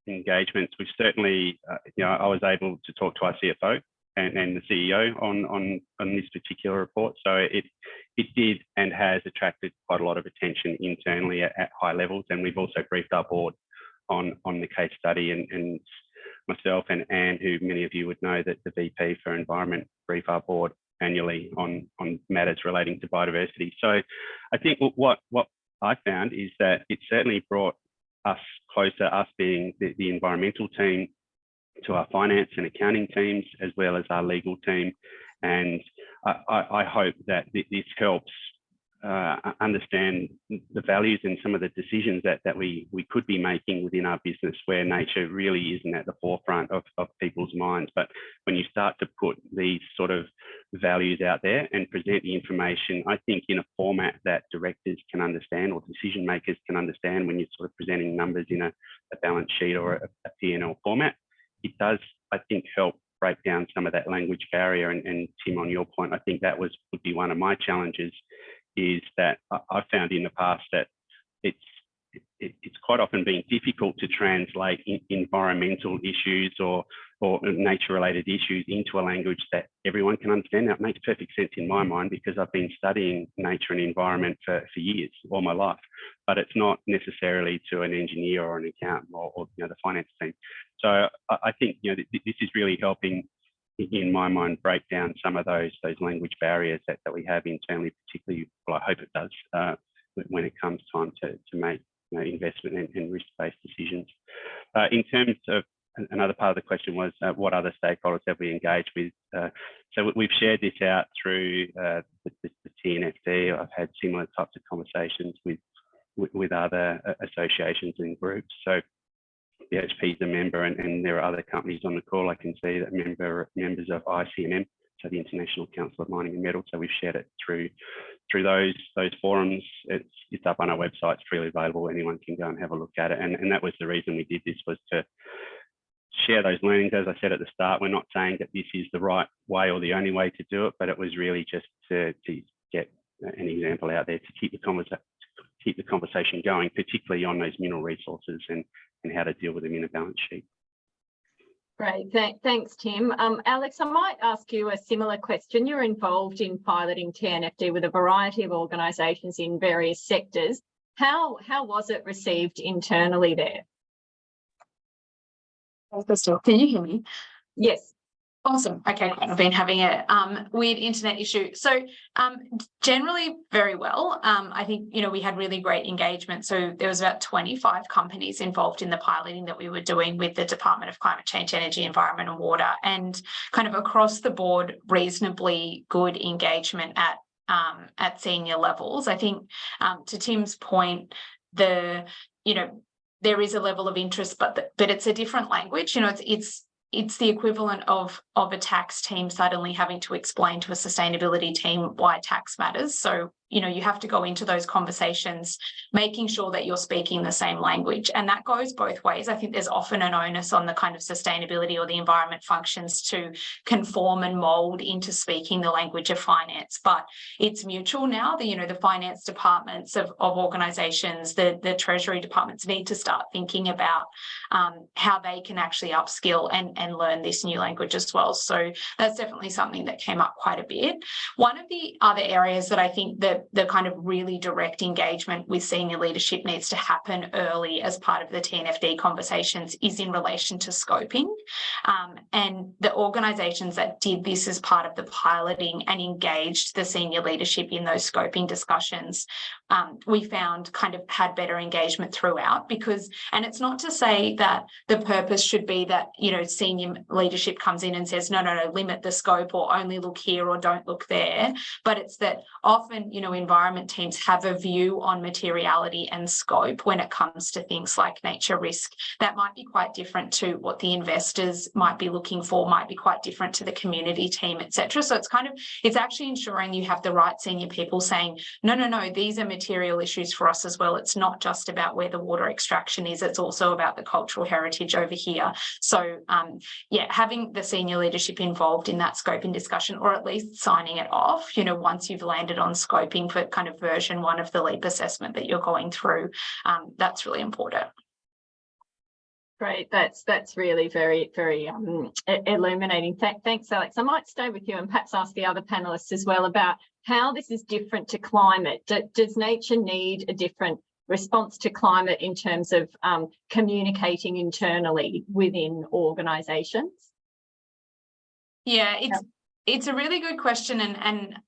engagements, we've certainly, I was able to talk to our CFO and the CEO on this particular report. So it did and has attracted quite a lot of attention internally at high levels, and we've also briefed our board on the case study, and myself and Anne, who many of you would know, that the VP for Environment, brief our board annually on matters relating to biodiversity. So I think what I found is that it certainly brought us closer, us being the environmental team, to our finance and accounting teams, as well as our legal team. And I hope that this helps understand the values and some of the decisions that we could be making within our business, where nature really isn't at the forefront of people's minds. But when you start to put these sort of values out there and present the information, I think in a format that directors can understand or decision makers can understand, when you're sort of presenting numbers in a balance sheet or a P&L format, it does, I think, help break down some of that language barrier. And Tim, on your point, I think that would be one of my challenges, is that I've found in the past that it's quite often been difficult to translate environmental issues or nature-related issues into a language that everyone can understand. Now, it makes perfect sense in my mind because I've been studying nature and environment for years, all my life, but it's not necessarily to an engineer or an accountant or the finance team. So I think this is really helping, in my mind, break down some of those language barriers that we have internally, particularly, well, I hope it does, when it comes time to make investment and risk-based decisions. In terms of, another part of the question was, what other stakeholders have we engaged with? So we've shared this out through the TNFD. I've had similar types of conversations with other associations and groups. So BHP is a member, and there are other companies on the call. I can see that members of ICMM, so the International Council of Mining and Metals. So we've shared it through those forums. It's up on our website. It's freely available. Anyone can go and have a look at it. And that was the reason we did this, was to share those learnings. As I said at the start, we're not saying that this is the right way or the only way to do it, but it was really just to get an example out there to keep the conversation going, particularly on those mineral resources and how to deal with them in a balance sheet. Great, thanks, Tim. Alex, I might ask you a similar question. You're involved in piloting TNFD with a variety of organisations in various sectors. How was it received internally there? Can you hear me? Yes. Awesome. Okay, I've been having a weird internet issue. So generally very well. I think, we had really great engagement. So there was about 25 companies involved in the piloting that we were doing with the Department of Climate Change, Energy, Environment and Water, and kind of across the board, reasonably good engagement at senior levels. I think to Tim's point, there is a level of interest, but it's a different language. It's the equivalent of a tax team suddenly having to explain to a sustainability team why tax matters. So, you have to go into those conversations, making sure that you're speaking the same language. And that goes both ways. I think there's often an onus on the kind of sustainability or the environment functions to conform and mould into speaking the language of finance. But it's mutual now. The finance departments of organisations, the treasury departments need to start thinking about how they can actually upskill and learn this new language as well. So that's definitely something that came up quite a bit. One of the other areas that I think that the kind of really direct engagement with senior leadership needs to happen early as part of the TNFD conversations is in relation to scoping. And the organisations that did this as part of the piloting and engaged the senior leadership in those scoping discussions, we found kind of had better engagement throughout, and it's not to say that the purpose should be that, senior leadership comes in and says, no, limit the scope or only look here or don't look there. But it's that often, environment teams have a view on materiality and scope when it comes to things like nature risk. That might be quite different to what the investors might be looking for, might be quite different to the community team, etc. So it's actually ensuring you have the right senior people saying, no, these are material issues for us as well. It's not just about where the water extraction is, it's also about the cultural heritage over here. So having the senior leadership involved in that scoping discussion, or at least signing it off, once you've landed on scoping for kind of version 1 of the LEAP assessment that you're going through, that's really important. Great, that's really very, very illuminating. Thanks, Alex. I might stay with you and perhaps ask the other panelists as well about how this is different to climate. Does nature need a different response to climate in terms of communicating internally within organisations? Yeah, it's a really good question, and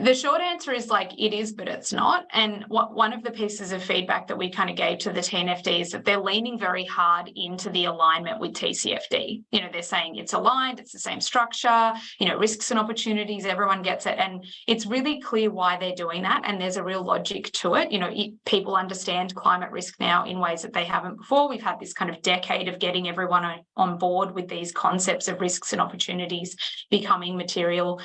the short answer is like it is, but it's not. And one of the pieces of feedback that we kind of gave to the TNFD is that they're leaning very hard into the alignment with TCFD. You know, they're saying it's aligned, it's the same structure, you know, risks and opportunities, everyone gets it. And it's really clear why they're doing that. And there's a real logic to it. You know, people understand climate risk now in ways that they haven't before. We've had this kind of decade of getting everyone on board with these concepts of risks and opportunities becoming material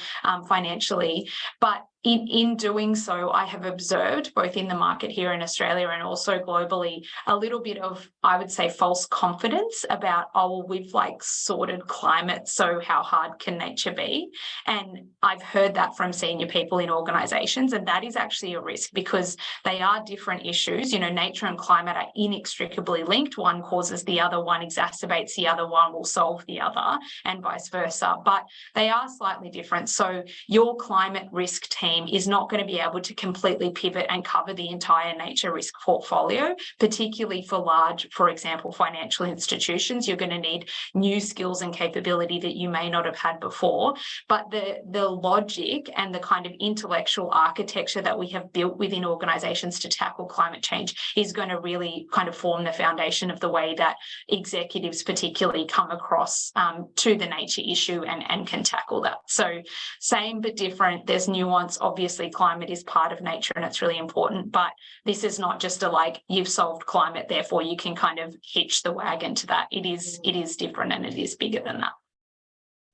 financially. But in doing so, I have observed both in the market here in Australia and also globally, a little bit of, I would say, false confidence about, oh, well, we've like sorted climate, so how hard can nature be? And I've heard that from senior people in organisations, and that is actually a risk because they are different issues. You know, nature and climate are inextricably linked. One causes the other, one exacerbates the other, one will solve the other, and vice versa. But they are slightly different. So your climate risk team is not going to be able to completely pivot and cover the entire nature risk portfolio, particularly for large, for example, financial institutions. You're going to need new skills and capability that you may not have had before. But the logic and the kind of intellectual architecture that we have built within organisations to tackle climate change is going to really kind of form the foundation of the way that executives particularly come across to the nature issue and can tackle that. So same but different. There's nuance. Obviously, climate is part of nature and it's really important, but this is not just a like, you've solved climate, therefore you can kind of hitch the wagon to that. It is different and it is bigger than that.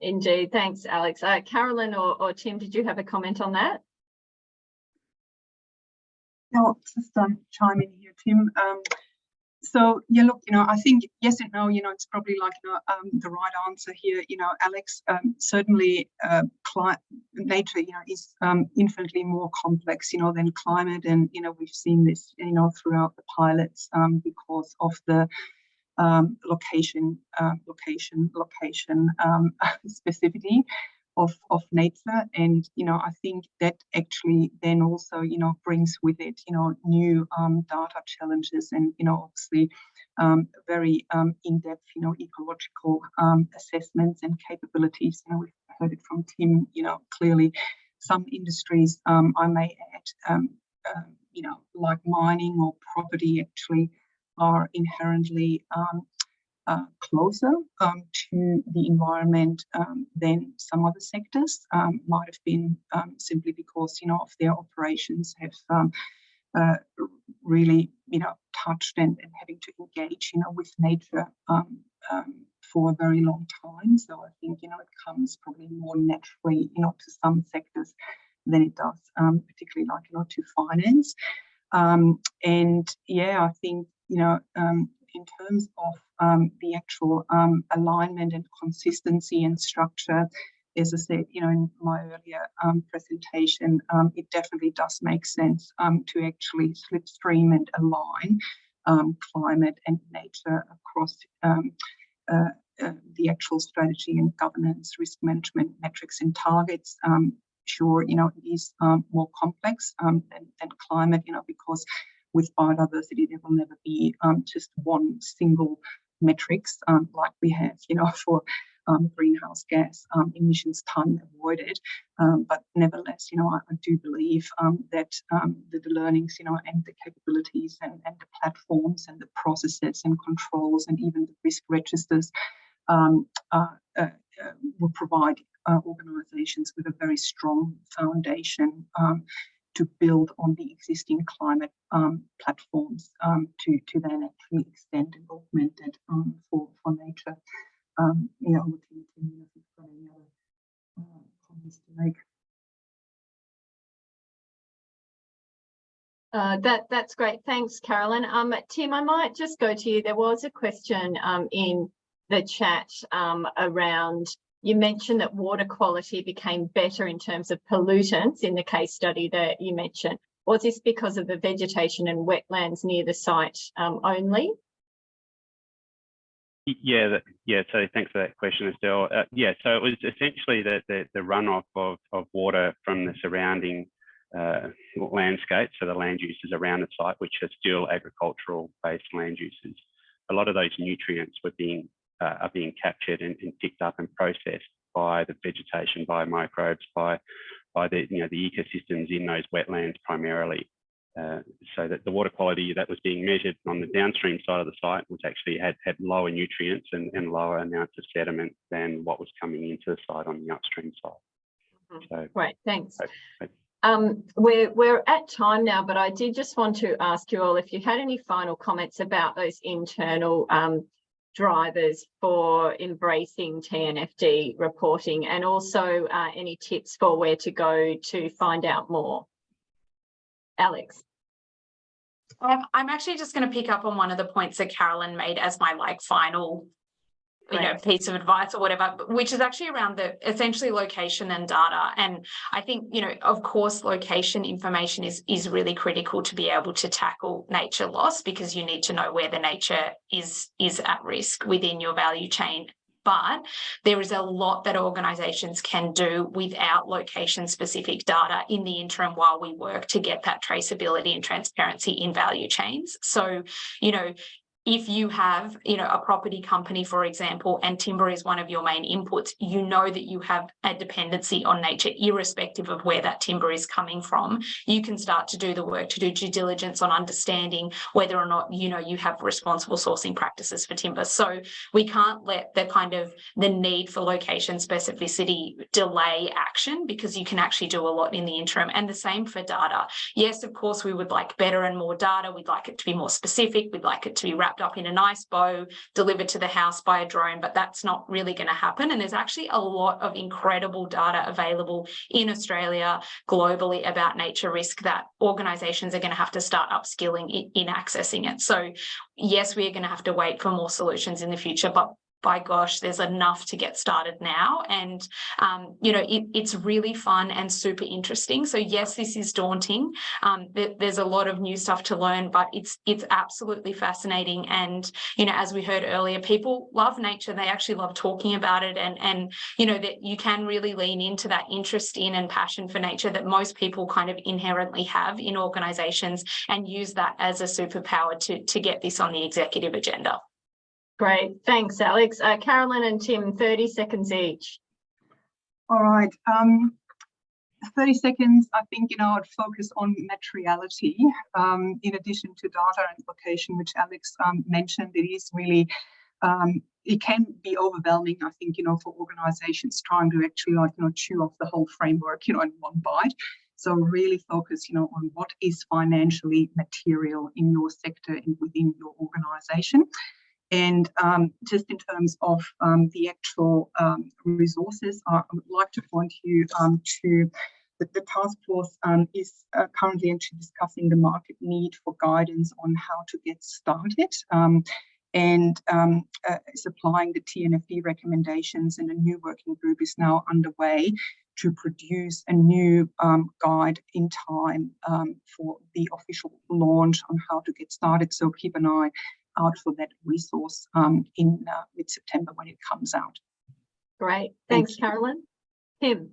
Indeed. Thanks, Alex. Carolyn or Tim, did you have a comment on that? No, just chime in here, Tim. So yeah, look, you know, I think yes and no, you know, it's probably like, you know, the right answer here, you know, Alex, certainly nature, you know, is infinitely more complex, you know, than climate. And, you know, we've seen this, you know, throughout the pilots because of the location specificity of nature. And, you know, I think that actually then also, you know, brings with it, you know, new data challenges and, you know, obviously very in-depth, you know, ecological assessments and capabilities. You know, we've heard it from Tim, you know, clearly some industries, I may add, you know, like mining or property actually are inherently closer to the environment than some other sectors. Might have been simply because, you know, of their operations have really, you know, touched and having to engage, you know, with nature for a very long time. So I think, you know, it comes probably more naturally, you know, to some sectors than it does, particularly like, you know, to finance. And yeah, I think, you know, in terms of the actual alignment and consistency and structure, as I said, you know, in my earlier presentation, it definitely does make sense to actually slipstream and align climate and nature across the actual strategy and governance, risk management, metrics and targets. Sure, you know, it is more complex than climate, you know, because with biodiversity, there will never be just one single metrics like we have, you know, for greenhouse gas emissions ton avoided. But nevertheless, you know, I do believe that the learnings, you know, and the capabilities and the platforms and the processes and controls and even the risk registers will provide organisations with a very strong foundation to build on the existing climate platforms to then actually extend and augment it for nature. You know, looking at if you've got any other comments to make. That's great. Thanks, Carolyn. Tim, I might just go to you. There was a question in the chat around, you mentioned that water quality became better in terms of pollutants in the case study that you mentioned. Was this because of the vegetation and wetlands near the site only? Yeah, so thanks for that question, Estelle. Yeah, so it was essentially the runoff of water from the surrounding landscape, so the land uses around the site, which are still agricultural-based land uses. A lot of those nutrients were are being captured and picked up and processed by the vegetation, by microbes, by by the ecosystems in those wetlands primarily. So that the water quality that was being measured on the downstream side of the site was actually had lower nutrients and lower amounts of sediment than what was coming into the site on the upstream side. So, great, thanks. We're at time now, but I did just want to ask you all if you had any final comments about those internal drivers for embracing TNFD reporting, and also any tips for where to go to find out more. Alex. I'm actually just going to pick up on one of the points that Carolyn made as my final piece of advice or whatever, which is actually around the essentially location and data. And I think, of course, location information is really critical to be able to tackle nature loss, because you need to know where the nature is at risk within your value chain. But there is a lot that organisations can do without location-specific data in the interim while we work to get that traceability and transparency in value chains. So, if you have, a property company, for example, and timber is one of your main inputs, you know that you have a dependency on nature, irrespective of where that timber is coming from. You can start to do the work to do due diligence on understanding whether or not, you have responsible sourcing practices for timber. So we can't let the need for location specificity delay action, because you can actually do a lot in the interim. And the same for data. Yes, of course, we would like better and more data. We'd like it to be more specific. We'd like it to be wrapped up in a nice bow, delivered to the house by a drone, but that's not really going to happen. And there's actually a lot of incredible data available in Australia, globally, about nature risk that organisations are going to have to start upskilling in accessing it. So yes, we are going to have to wait for more solutions in the future, but by gosh, there's enough to get started now. And, it's really fun and super interesting. So yes, this is daunting. There's a lot of new stuff to learn, but it's absolutely fascinating. And, as we heard earlier, people love nature. They actually love talking about it. And that you can really lean into that interest in and passion for nature that most people kind of inherently have in organisations, and use that as a superpower to get this on the executive agenda. Great, thanks, Alex. Carolyn and Tim, 30 seconds each. All right, 30 seconds. I think, I'd focus on materiality. In addition to data and location, which Alex mentioned, it is really, it can be overwhelming, I think, for organisations trying to actually chew off the whole framework, in one bite. So really focus, on what is financially material in your sector and within your organisation. And just in terms of the actual resources, I would like to point you to that the Taskforce is currently actually discussing the market need for guidance on how to get started, and is applying the TNFD recommendations, and a new working group is now underway to produce a new guide in time for the official launch on how to get started. So keep an eye out for that resource in mid-September when it comes out. Great. Thanks, Carolyn. Tim.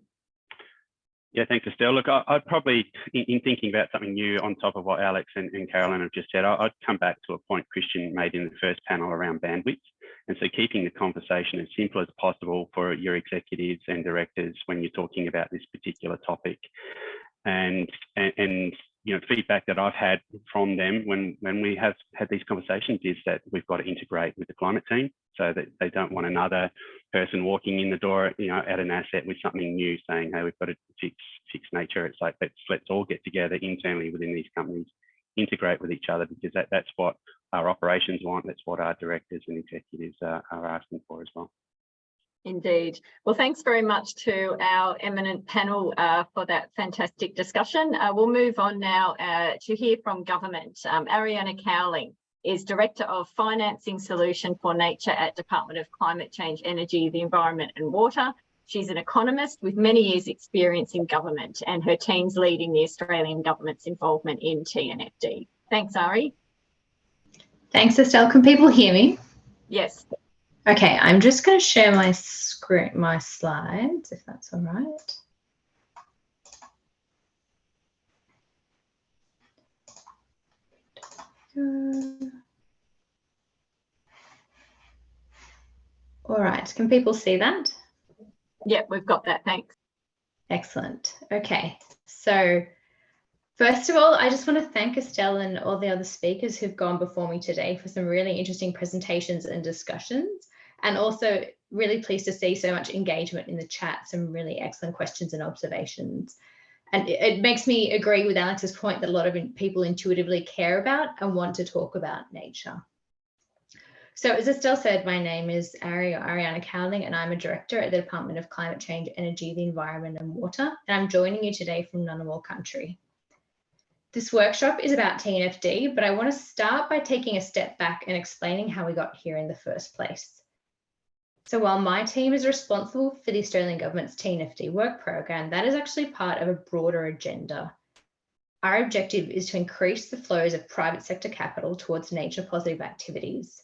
Yeah, thanks, Estelle. Look, I'd probably, in thinking about something new on top of what Alex and Carolyn have just said, I'd come back to a point Christian made in the first panel around bandwidth. And so keeping the conversation as simple as possible for your executives and directors when you're talking about this particular topic. And feedback that I've had from them when we have had these conversations is that we've got to integrate with the climate team, so that they don't want another person walking in the door, at an asset with something new saying, hey, we've got to fix nature. It's like, let's all get together internally within these companies, integrate with each other, because that's what our operations want. That's what our directors and executives are asking for as well. Indeed. Well, thanks very much to our eminent panel for that fantastic discussion. We'll move on now to hear from government. Ariana Cowling is Director of Financing Solution for Nature at Department of Climate Change, Energy, the Environment and Water. She's an economist with many years' experience in government, and her team's leading the Australian government's involvement in TNFD. Thanks, Ari. Thanks, Estelle. Can people hear me? Yes. Okay, I'm just going to share my screen, my slides, if that's all right. All right, can people see that? Yep, we've got that, thanks. Excellent. Okay, so first of all, I just want to thank Estelle and all the other speakers who've gone before me today for some really interesting presentations and discussions, and also really pleased to see so much engagement in the chat, some really excellent questions and observations. And it makes me agree with Alex's point that a lot of people intuitively care about and want to talk about nature. So as Estelle said, my name is Ariana Cowling, and I'm a director at the Department of Climate Change, Energy, the Environment and Water, and I'm joining you today from Ngunnawal country. This workshop is about TNFD, but I want to start by taking a step back and explaining how we got here in the first place. So while my team is responsible for the Australian Government's TNFD work program, that is actually part of a broader agenda. Our objective is to increase the flows of private sector capital towards nature positive activities.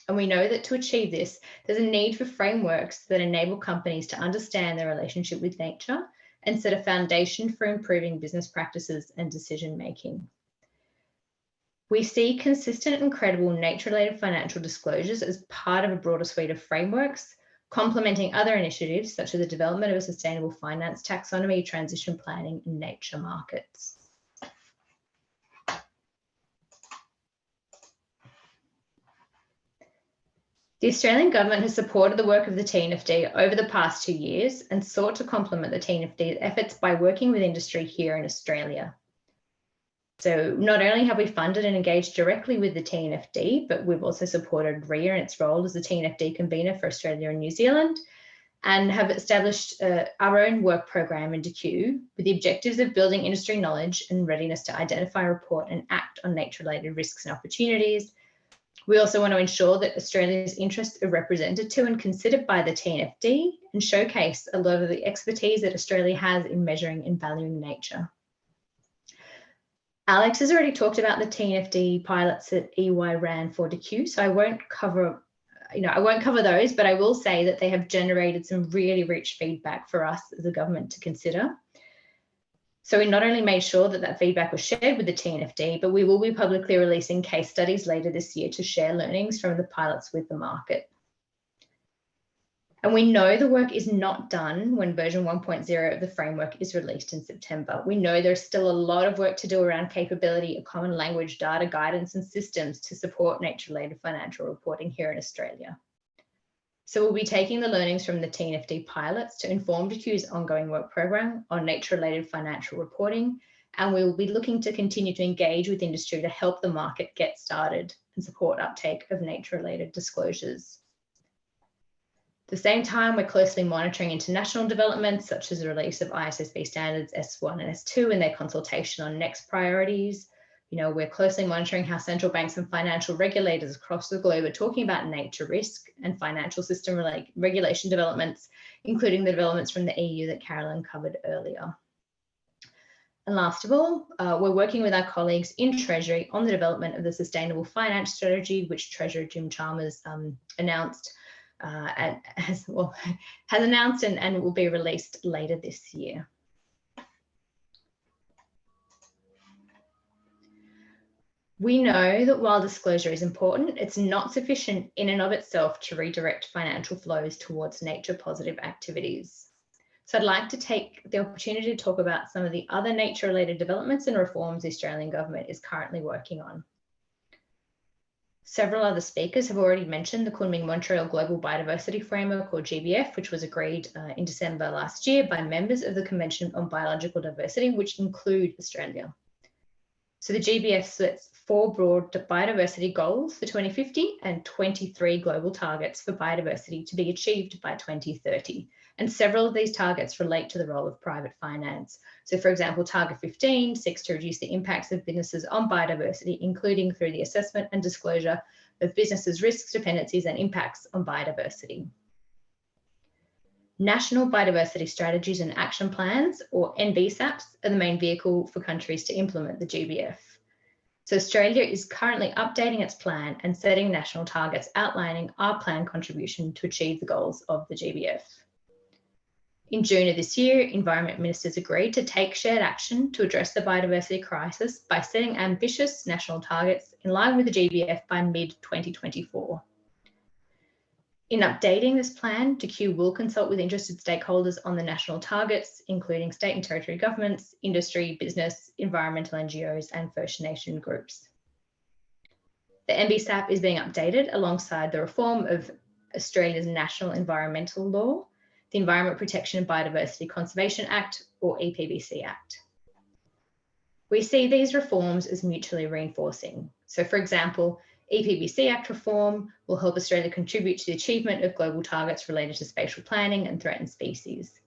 And we know that to achieve this, there's a need for frameworks that enable companies to understand their relationship with nature and set a foundation for improving business practices and decision making. We see consistent and credible nature-related financial disclosures as part of a broader suite of frameworks, complementing other initiatives such as the development of a sustainable finance taxonomy, transition planning, and nature markets. The Australian Government has supported the work of the TNFD over the past 2 years and sought to complement the TNFD's efforts by working with industry here in Australia. So not only have we funded and engaged directly with the TNFD, but we've also supported RIA in its role as the TNFD convener for Australia and New Zealand, and have established our own work program in DQ with the objectives of building industry knowledge and readiness to identify, report and act on nature-related risks and opportunities. We also want to ensure that Australia's interests are represented to and considered by the TNFD and showcase a lot of the expertise that Australia has in measuring and valuing nature. Alex has already talked about the TNFD pilots that EY ran for DQ, so I won't cover those, but I will say that they have generated some really rich feedback for us as a government to consider. So we not only made sure that that feedback was shared with the TNFD, but we will be publicly releasing case studies later this year to share learnings from the pilots with the market. And we know the work is not done when version 1.0 of the framework is released in September. We know there's still a lot of work to do around capability, a common language, data guidance and systems to support nature-related financial reporting here in Australia. So we'll be taking the learnings from the TNFD pilots to inform DQ's ongoing work program on nature-related financial reporting, and we will be looking to continue to engage with industry to help the market get started and support uptake of nature-related disclosures. At the same time, we're closely monitoring international developments, such as the release of ISSB standards S1 and S2 and their consultation on next priorities. We're closely monitoring how central banks and financial regulators across the globe are talking about nature risk and financial system regulation developments, including the developments from the EU that Carolyn covered earlier. And last of all, we're working with our colleagues in Treasury on the development of the Sustainable Finance Strategy, which Treasurer Jim Chalmers announced has announced and will be released later this year. We know that while disclosure is important, it's not sufficient in and of itself to redirect financial flows towards nature positive activities. So I'd like to take the opportunity to talk about some of the other nature related developments and reforms the Australian government is currently working on. Several other speakers have already mentioned the Kunming-Montreal Global Biodiversity Framework, or GBF, which was agreed in December last year by members of the Convention on Biological Diversity, which include Australia. So the GBF sets 4 broad biodiversity goals for 2050 and 23 global targets for biodiversity to be achieved by 2030. And several of these targets relate to the role of private finance. So for example, Target 15 seeks to reduce the impacts of businesses on biodiversity, including through the assessment and disclosure of businesses' risks, dependencies and impacts on biodiversity. National biodiversity strategies and action plans, or NBSAPs, are the main vehicle for countries to implement the GBF. So Australia is currently updating its plan and setting national targets outlining our planned contribution to achieve the goals of the GBF. In June of this year, Environment Ministers agreed to take shared action to address the biodiversity crisis by setting ambitious national targets in line with the GBF by mid-2024. In updating this plan, TQ will consult with interested stakeholders on the national targets, including state and territory governments, industry, business, environmental NGOs, and First Nation groups. The NBSAP is being updated alongside the reform of Australia's National Environmental Law, the Environment Protection and Biodiversity Conservation Act, or EPBC Act. We see these reforms as mutually reinforcing. So, for example, EPBC Act reform will help Australia contribute to the achievement of global targets related to spatial planning and threatened species.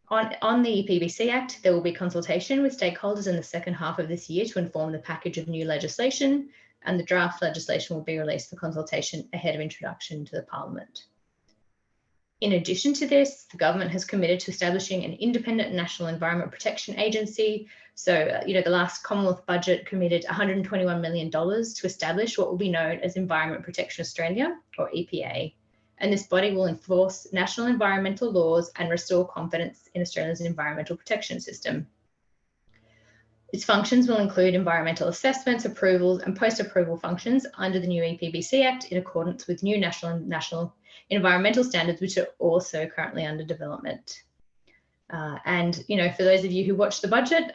On the EPBC Act, there will be consultation with stakeholders in the second half of this year to inform the package of new legislation, and the draft legislation will be released for consultation ahead of introduction to the Parliament. In addition to this, the government has committed to establishing an independent National Environment Protection Agency. So, the last Commonwealth budget committed $121 million to establish what will be known as Environment Protection Australia, or EPA. And this body will enforce national environmental laws and restore confidence in Australia's environmental protection system. Its functions will include environmental assessments, approvals, and post-approval functions under the new EPBC Act in accordance with new national environmental standards, which are also currently under development. For those of you who watched the budget,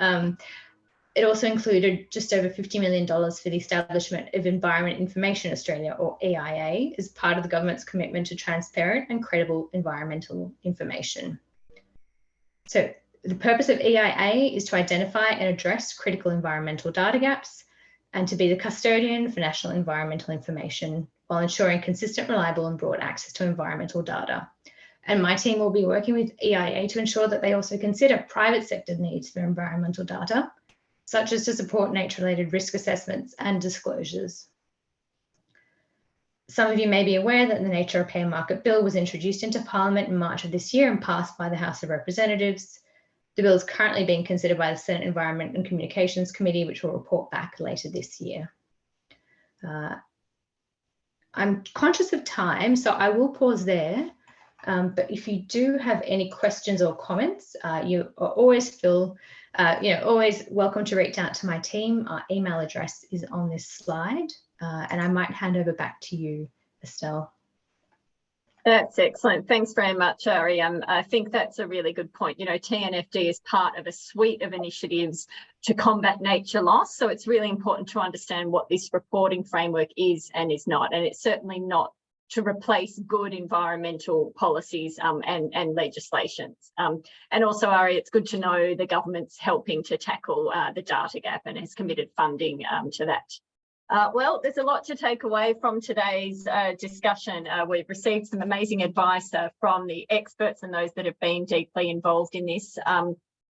it also included just over $50 million for the establishment of Environment Information Australia, or EIA, as part of the government's commitment to transparent and credible environmental information. So the purpose of EIA is to identify and address critical environmental data gaps and to be the custodian for national environmental information while ensuring consistent, reliable and broad access to environmental data. And my team will be working with EIA to ensure that they also consider private sector needs for environmental data, such as to support nature-related risk assessments and disclosures. Some of you may be aware that the Nature Repair Market Bill was introduced into Parliament in March of this year and passed by the House of Representatives. The bill is currently being considered by the Senate Environment and Communications Committee, which will report back later this year. I'm conscious of time, so I will pause there. But if you do have any questions or comments, you are always always welcome to reach out to my team. Our email address is on this slide, and I might hand over back to you, Estelle. That's excellent. Thanks very much, Ari. I think that's a really good point. TNFD is part of a suite of initiatives to combat nature loss. So it's really important to understand what this reporting framework is and is not. And it's certainly not to replace good environmental policies and legislations. And also, Ari, it's good to know the government's helping to tackle the data gap and has committed funding to that. Well, there's a lot to take away from today's discussion. We've received some amazing advice from the experts and those that have been deeply involved in this.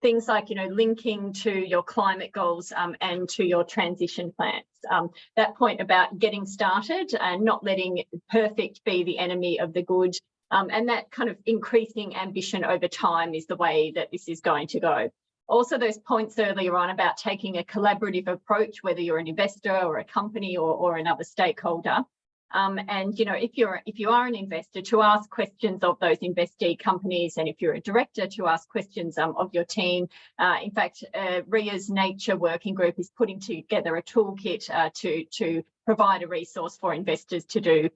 Things like, linking to your climate goals and to your transition plans. That point about getting started and not letting perfect be the enemy of the good. And that kind of increasing ambition over time is the way that this is going to go. Also, those points earlier on about taking a collaborative approach, whether you're an investor or a company or another stakeholder. And if you are an investor, to ask questions of those investee companies, and if you're a director, to ask questions of your team. In fact, RIA's Nature Working Group is putting together a toolkit to provide a resource for investors to do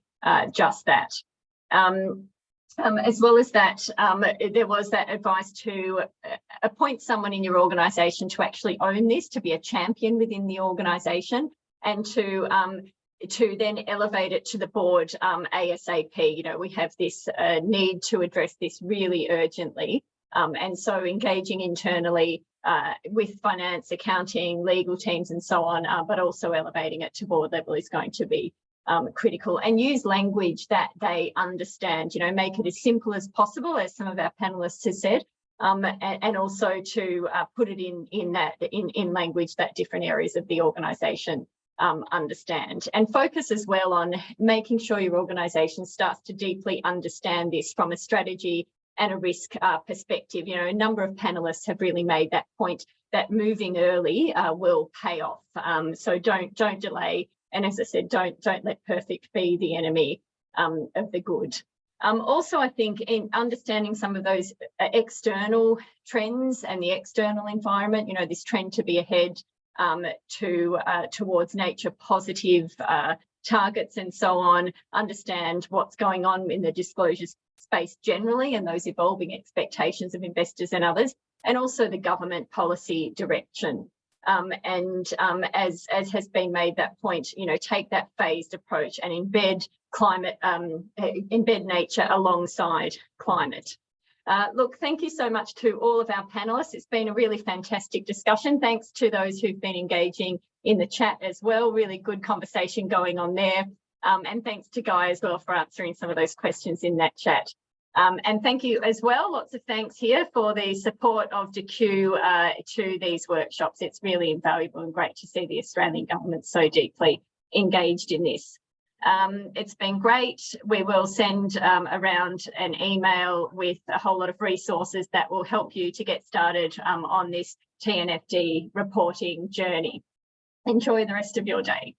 just that. As well as that, there was that advice to appoint someone in your organisation to actually own this, to be a champion within the organisation, and to then elevate it to the board ASAP. We have this need to address this really urgently. And so engaging internally with finance, accounting, legal teams and so on, but also elevating it to board level is going to be critical. And use language that they understand, make it as simple as possible, as some of our panelists have said, and also to put it in language that different areas of the organisation understand, and focus as well on making sure your organisation starts to deeply understand this from a strategy and a risk perspective. A number of panelists have really made that point that moving early will pay off. So don't delay. And as I said, don't let perfect be the enemy of the good. Also, I think in understanding some of those external trends and the external environment, this trend to be ahead towards nature positive targets and so on, understand what's going on in the disclosures space generally and those evolving expectations of investors and others, and also the government policy direction. As has been made that point, you know, take that phased approach and embed climate, embed nature alongside climate. Look, thank you so much to all of our panelists. It's been a really fantastic discussion. Thanks to those who've been engaging in the chat as well. Really good conversation going on there. And thanks to Guy as well for answering some of those questions in that chat. And thank you as well. Lots of thanks here for the support of DQ to these workshops. It's really invaluable and great to see the Australian government so deeply engaged in this. It's been great. We will send around an email with a whole lot of resources that will help you to get started on this TNFD reporting journey. Enjoy the rest of your day.